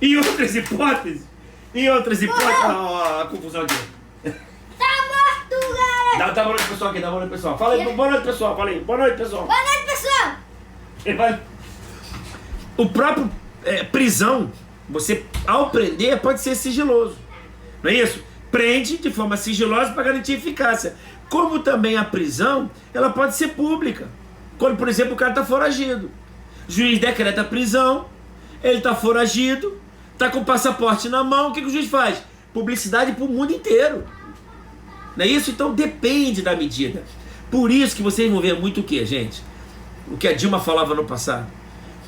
Em outras hipóteses... Ó, a confusão aqui. Tá morto, galera! Dá boa noite, pessoal, aqui. Dá boa noite, pessoal. Fala aí, boa noite, pessoal. Fala aí. Boa noite, pessoal. Boa noite, pessoal! O próprio prisão, você, ao prender, pode ser sigiloso. Não é isso? Prende de forma sigilosa para garantir eficácia. Como também a prisão, ela pode ser pública. Quando, por exemplo, o cara está foragido. O juiz decreta a prisão, ele está foragido, está com o passaporte na mão, o que o juiz faz? Publicidade para o mundo inteiro. Não é isso? Então depende da medida. Por isso que vocês vão ver muito o que, gente? O que a Dilma falava no passado.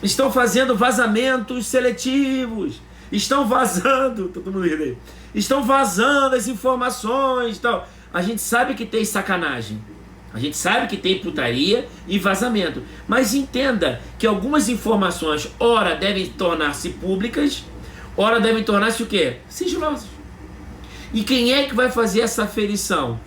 Estão fazendo vazamentos seletivos. Estão vazando, todo mundo rindo aí. Estão vazando as informações e tal. A gente sabe que tem sacanagem. A gente sabe que tem putaria e vazamento. Mas entenda que algumas informações, ora devem tornar-se públicas, ora devem tornar-se o quê? Sigilosas. E quem é que vai fazer essa aferição?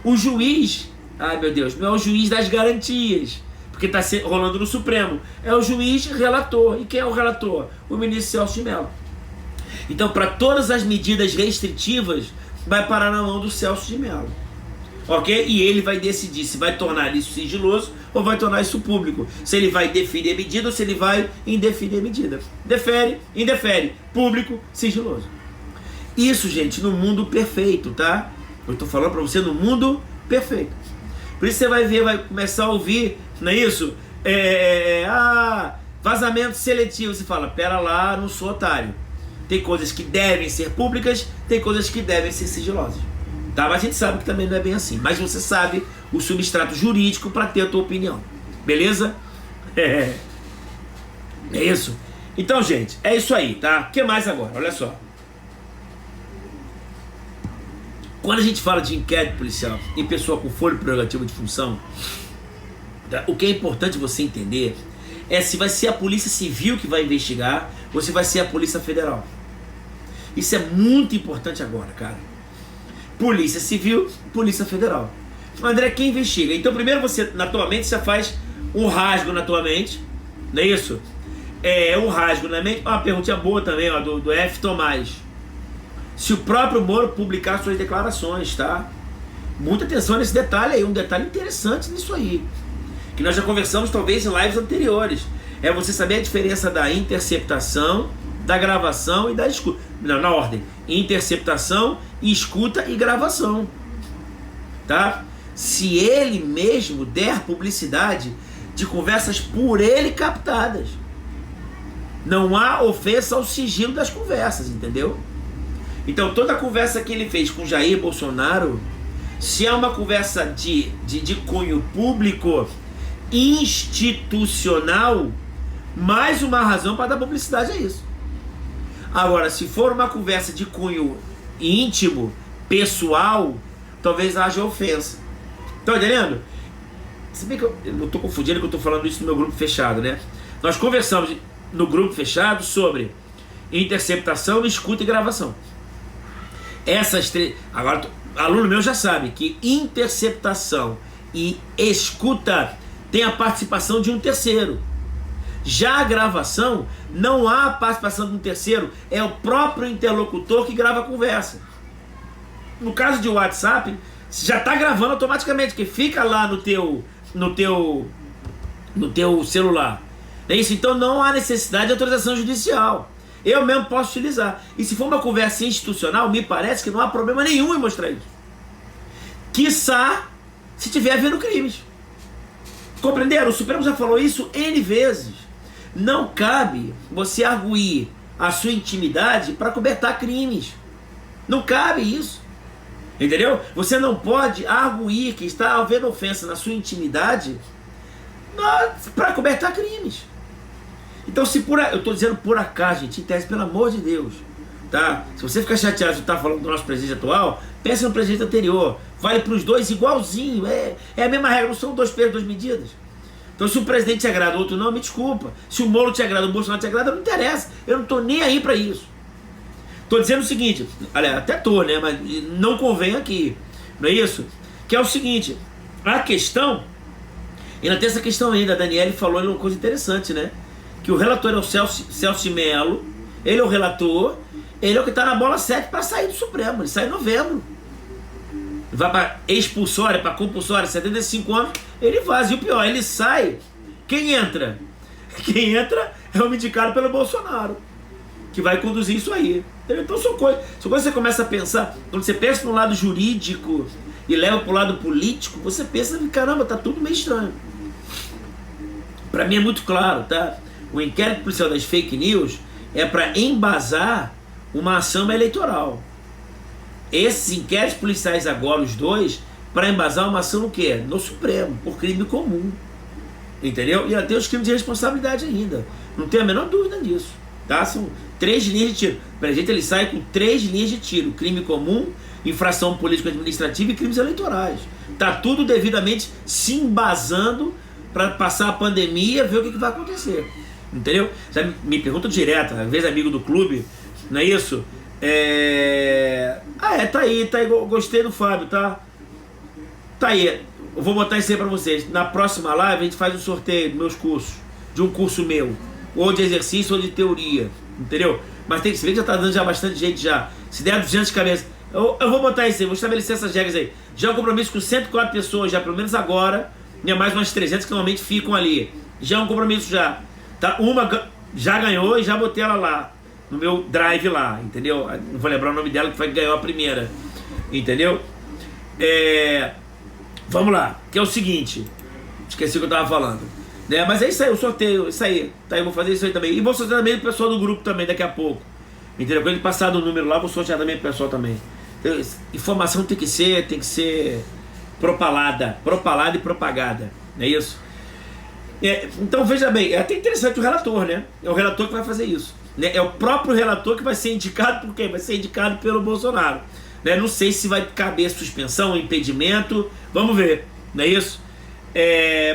O juiz, ai meu Deus, não é o juiz das garantias, porque está rolando no Supremo. É o juiz relator. E quem é o relator? O ministro Celso de Mello. Então, para todas as medidas restritivas, vai parar na mão do Celso de Mello. Ok? E ele vai decidir se vai tornar isso sigiloso ou vai tornar isso público. Se ele vai definir a medida ou se ele vai indefinir a medida. Defere, indefere, público, sigiloso. Isso, gente, no mundo perfeito, tá? Eu estou falando para você no mundo perfeito. Por isso você vai ver, vai começar a ouvir, não é isso? Vazamento seletivo. Você fala, pera lá, não sou otário. Tem coisas que devem ser públicas, tem coisas que devem ser sigilosas. Tá? Mas a gente sabe que também não é bem assim. Mas você sabe o substrato jurídico para ter a tua opinião. Beleza? É isso. Então, gente, é isso aí, tá? O que mais agora? Olha só. Quando a gente fala de inquérito policial em pessoa com folha prerrogativa de função, tá? O que é importante você entender é se vai ser a Polícia Civil que vai investigar ou se vai ser a Polícia Federal. Isso é muito importante agora, cara. Polícia Civil, Polícia Federal. André, quem investiga? Então primeiro você, na tua mente, você faz um rasgo na tua mente, não é isso? Um rasgo na mente. Uma perguntinha boa também, ó, do F. Tomás. Se o próprio Moro publicar suas declarações, tá? Muita atenção nesse detalhe aí, um detalhe interessante nisso aí, que nós já conversamos talvez em lives anteriores. É você saber a diferença da interceptação, da gravação e da escuta. Não, na ordem. Interceptação, escuta e gravação. Tá? Se ele mesmo der publicidade de conversas por ele captadas, não há ofensa ao sigilo das conversas, entendeu? Então toda a conversa que ele fez com Jair Bolsonaro, se é uma conversa de cunho público, institucional, mais uma razão para dar publicidade a isso. Agora, se for uma conversa de cunho íntimo, pessoal, talvez haja ofensa. Estão entendendo? Se bem que eu não estou confundindo que eu estou falando isso no meu grupo fechado, né? Nós conversamos no grupo fechado sobre interceptação, escuta e gravação. Essas três... Agora, aluno meu já sabe que interceptação e escuta tem a participação de um terceiro. Já a gravação, não há a participação de um terceiro, é o próprio interlocutor que grava a conversa. No caso de WhatsApp, já está gravando automaticamente, que fica lá no teu celular. É isso? Então não há necessidade de autorização judicial. Eu mesmo posso utilizar. E se for uma conversa institucional, me parece que não há problema nenhum em mostrar isso. Quiçá se estiver havendo crimes. Compreenderam? O Supremo já falou isso N vezes. Não cabe você arguir a sua intimidade para cobertar crimes. Não cabe isso. Entendeu? Você não pode arguir que está havendo ofensa na sua intimidade para cobertar crimes. Então, eu estou dizendo por acaso, gente, em tese, pelo amor de Deus, tá? Se você ficar chateado de estar falando do nosso presidente atual, pensa no presidente anterior. Vale para os dois igualzinho. É a mesma regra, não são dois pesos, duas medidas. Então, se o presidente te agrada, o outro não, me desculpa. Se o Moro te agrada, o Bolsonaro te agrada, não interessa. Eu não estou nem aí para isso. Estou dizendo o seguinte, aliás, até estou, né? Mas não convém aqui, não é isso? Que é o seguinte, a questão, e ainda tem essa questão ainda, a Daniele falou uma coisa interessante, né? Que o relator é o Celso de Mello, ele é o relator, ele é o que está na bola 7 para sair do Supremo, ele sai em novembro. Vai para expulsória, para compulsória, 75 anos, ele vaza. E o pior, ele sai, quem entra? Quem entra é o indicado pelo Bolsonaro, que vai conduzir isso aí. Então são coisas que você começa a pensar, quando você pensa no lado jurídico e leva para o lado político, você pensa, caramba, tá tudo meio estranho. Para mim é muito claro, tá? O inquérito policial das fake news é para embasar uma ação eleitoral. Esses inquéritos policiais agora, os dois, para embasar uma ação no quê? No Supremo, por crime comum. Entendeu? E até os crimes de responsabilidade ainda. Não tenho a menor dúvida disso. Tá? São 3 linhas de tiro. O presidente ele sai com 3 linhas de tiro: crime comum, infração político-administrativa e crimes eleitorais. Tá tudo devidamente se embasando para passar a pandemia, ver o que vai acontecer. Entendeu? Já me pergunta direto, às vezes amigo do clube, não é isso? Tá aí, gostei do Fábio, tá? Tá aí, eu vou botar isso aí pra vocês. Na próxima live a gente faz um sorteio dos meus cursos, de um curso meu, ou de exercício ou de teoria, entendeu? Mas tem que se ver que já tá dando já bastante gente já. Se der 200 cabeças, Eu vou botar isso aí, vou estabelecer essas regras aí. Já é um compromisso com 104 pessoas, já pelo menos agora, e mais umas 300 que normalmente ficam ali. Já é um compromisso já. Tá? Uma já ganhou e já botei ela lá, no meu drive lá, entendeu? Não vou lembrar o nome dela, que foi que ganhou a primeira, entendeu? Vamos lá, que é o seguinte, esqueci o que eu tava falando, né? Mas é isso aí, o sorteio, isso aí, tá? Eu vou fazer isso aí também, e vou sortear também o pessoal do grupo também daqui a pouco, entendeu? Quando ele passar do número lá, vou sortear também o pessoal também. Então, informação tem que ser propalada e propagada, não é isso? Então veja bem, é até interessante o relator, né? É o relator que vai fazer isso, né? É o próprio relator que vai ser indicado por quem? Vai ser indicado pelo Bolsonaro, né? Não sei se vai caber suspensão, impedimento, vamos ver, não é isso?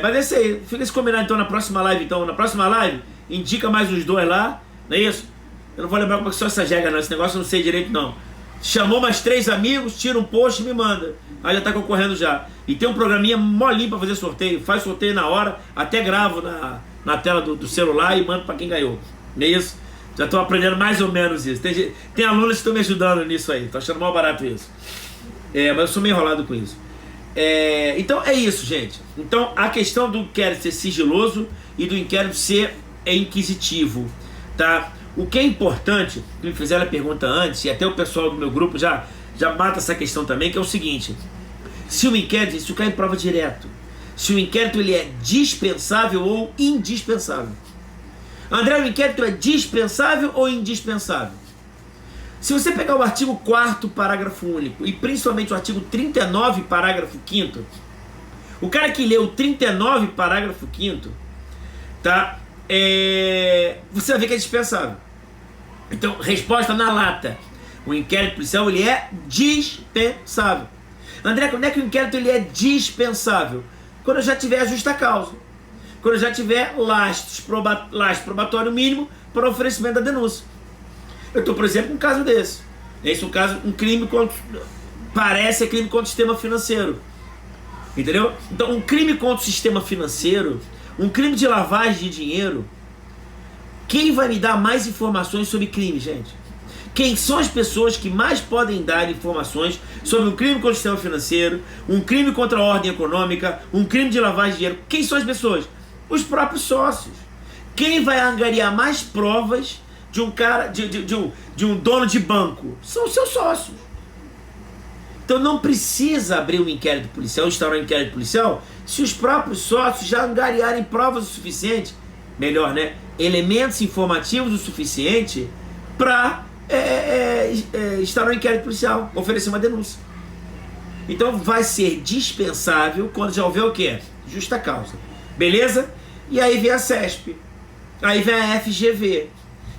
Mas é isso aí, fica esse combinado então na próxima live. Então, na próxima live, indica mais os dois lá, não é isso? Eu não vou lembrar como é que são essas regras, não. Esse negócio eu não sei direito, não. Chamou mais 3 amigos, tira um post e me manda. Aí já tá concorrendo já. E tem um programinha molinho pra fazer sorteio. Faz sorteio na hora, até gravo na tela do celular e mando pra quem ganhou. Não é isso? Já tô aprendendo mais ou menos isso. Tem alunos que estão me ajudando nisso aí. Tô achando mal barato isso. Mas eu sou meio enrolado com isso. Então é isso, gente. Então a questão do inquérito ser sigiloso e do inquérito ser inquisitivo, tá? O que é importante, que me fizeram a pergunta antes, e até o pessoal do meu grupo já mata essa questão também, que é o seguinte: se o inquérito, isso cai em prova direto, se o inquérito ele é dispensável ou indispensável. André, o inquérito é dispensável ou indispensável? Se você pegar o artigo 4º, parágrafo único, e principalmente o artigo 39, parágrafo 5º, o cara que leu o 39, parágrafo 5º, tá? Você vai ver que é dispensável. Então, resposta na lata: o inquérito policial ele é dispensável. André, quando é que o inquérito ele é dispensável? Quando eu já tiver a justa causa, quando eu já tiver lastro probatório mínimo para oferecimento da denúncia. Eu estou, por exemplo, com um caso desse. Esse é um caso, um crime parece crime contra o sistema financeiro, entendeu? Então, um crime contra o sistema financeiro, um crime de lavagem de dinheiro. Quem vai me dar mais informações sobre crime, gente? Quem são as pessoas que mais podem dar informações sobre um crime contra o sistema financeiro, um crime contra a ordem econômica, um crime de lavagem de dinheiro? Quem são as pessoas? Os próprios sócios. Quem vai angariar mais provas de um cara, de um dono de banco? São os seus sócios. Então não precisa abrir um inquérito policial, instaurar um inquérito policial, se os próprios sócios já angariarem provas o suficiente, melhor, né? Elementos informativos o suficiente para instaurar um inquérito policial, oferecer uma denúncia. Então vai ser dispensável quando já houver o quê? Justa causa. Beleza? E aí vem a CESP, aí vem a FGV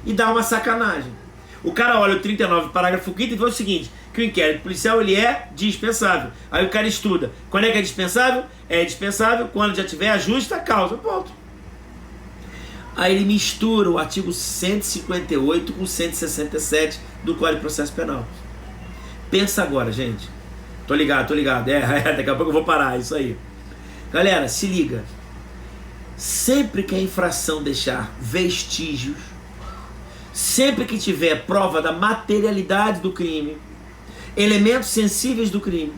e dá uma sacanagem. O cara olha o 39, parágrafo 5º e vê o seguinte: que o inquérito policial ele é dispensável. Aí o cara estuda. Quando é que é dispensável? É dispensável quando já tiver a justa causa. Ponto. Aí ele mistura o artigo 158 com 167 do Código de Processo Penal. Pensa agora, gente. Tô ligado. Daqui a pouco eu vou parar, isso aí. Galera, se liga. Sempre que a infração deixar vestígios, sempre que tiver prova da materialidade do crime, elementos sensíveis do crime,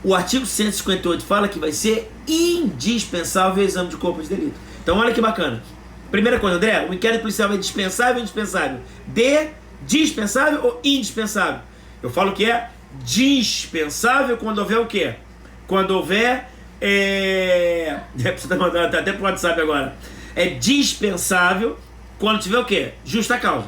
o artigo 158 fala que vai ser indispensável o exame de corpo de delito. Então olha que bacana. Primeira coisa, André, o inquérito policial é dispensável ou indispensável? Dispensável ou indispensável? Eu falo que é dispensável quando houver o quê? Quando houver... Precisa mandar até pro WhatsApp agora. É dispensável quando tiver o quê? Justa causa.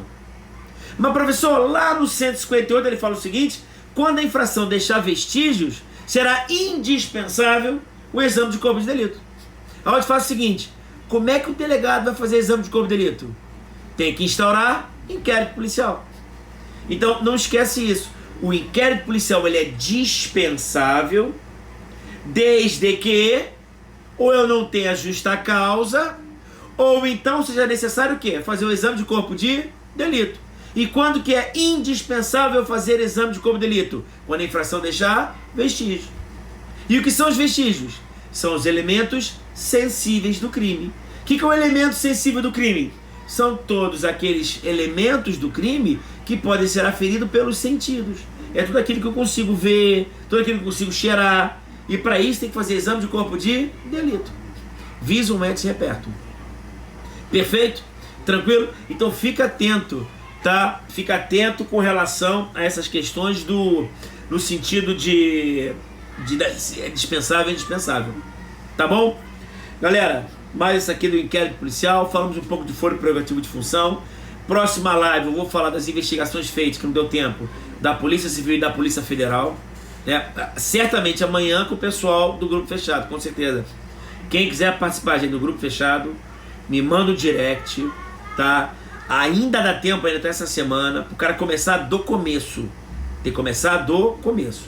Mas professor, lá no 158 ele fala o seguinte: quando a infração deixar vestígios, será indispensável o exame de corpo de delito. Aí eu te faço o seguinte: como é que o delegado vai fazer exame de corpo de delito? Tem que instaurar inquérito policial. Então não esquece isso. O inquérito policial ele é dispensável desde que ou eu não tenha justa causa, ou então seja necessário o quê? Fazer o exame de corpo de delito. E quando que é indispensável fazer exame de corpo de delito? Quando a infração deixar vestígios. E o que são os vestígios? São os elementos sensíveis do crime. O que é o elemento sensível do crime? São todos aqueles elementos do crime que podem ser aferidos pelos sentidos. É tudo aquilo que eu consigo ver, tudo aquilo que eu consigo cheirar. E para isso tem que fazer exame de corpo de delito. Visum et repertum. Perfeito? Tranquilo? Então fica atento, tá? Fica atento com relação a essas questões no sentido de é dispensável e indispensável. Tá bom? Galera, mais isso aqui do inquérito policial. Falamos um pouco de foro prerrogativo de função. Próxima live eu vou falar das investigações feitas, que não deu tempo, da Polícia Civil e da Polícia Federal. Certamente amanhã com o pessoal do grupo fechado, com certeza. Quem quiser participar, gente, do grupo fechado, me manda o direct, tá? Ainda dá tempo, ainda até essa semana, pro cara começar do começo. Tem que começar do começo,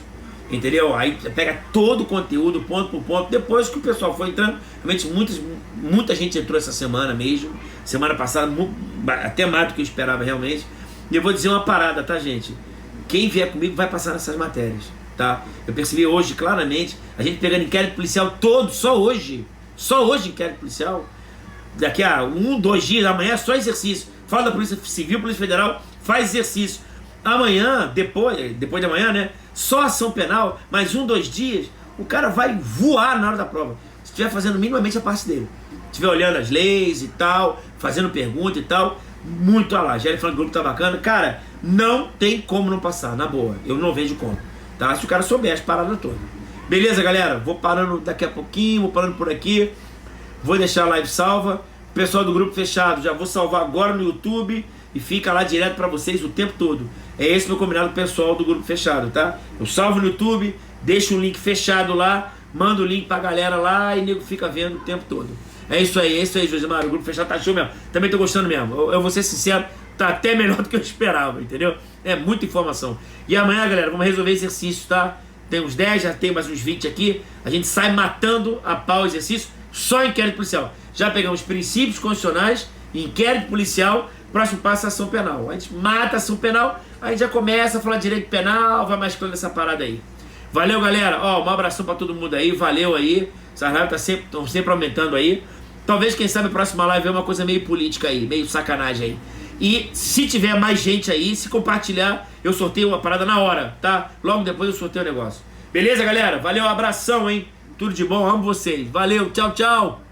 entendeu? Aí pega todo o conteúdo, ponto por ponto. Depois que o pessoal foi entrando, realmente muita gente entrou essa semana mesmo. Semana passada, até mais do que eu esperava realmente. E eu vou dizer uma parada, tá, gente? Quem vier comigo vai passar nessas matérias, tá? Eu percebi hoje claramente, a gente pegando inquérito policial todo, só hoje inquérito policial. Daqui a 1, 2 dias, amanhã é só exercício. Fala da Polícia Civil, Polícia Federal, faz exercício. Amanhã, depois de amanhã, né? Só ação penal, mais 1, 2 dias, o cara vai voar na hora da prova. Se estiver fazendo minimamente a parte dele. Se estiver olhando as leis e tal, fazendo pergunta e tal, muito a lá. Já ele falando que o grupo tá bacana. Cara, não tem como não passar, na boa. Eu não vejo como. Tá? Se o cara souber as paradas todas. Beleza, galera? Vou parando daqui a pouquinho, vou parando por aqui. Vou deixar a live salva. Pessoal do grupo fechado, já vou salvar agora no YouTube e fica lá direto pra vocês o tempo todo. É esse meu combinado com o pessoal do grupo fechado, tá? Eu salvo no YouTube, deixo um link fechado lá, mando o link pra galera lá e o nego fica vendo o tempo todo. É isso aí, Josimar. O grupo fechado tá show mesmo. Também tô gostando mesmo. Eu vou ser sincero, tá até melhor do que eu esperava, entendeu? É muita informação. E amanhã, galera, vamos resolver exercícios, tá? Tem uns 10, já tem mais uns 20 aqui. A gente sai matando a pau exercício, só inquérito policial. Já pegamos princípios constitucionais, inquérito policial, próximo passo é ação penal. A gente mata a ação penal, aí já começa a falar direito penal, vai mais claro nessa parada aí. Valeu, galera. Ó, um abração pra todo mundo aí, valeu aí. Essas lives estão sempre aumentando aí. Talvez, quem sabe, a próxima live é uma coisa meio política aí, meio sacanagem aí. E se tiver mais gente aí, se compartilhar, eu sorteio uma parada na hora, tá? Logo depois eu sorteio o negócio. Beleza, galera? Valeu, um abração, hein? Tudo de bom, amo vocês. Valeu, tchau, tchau.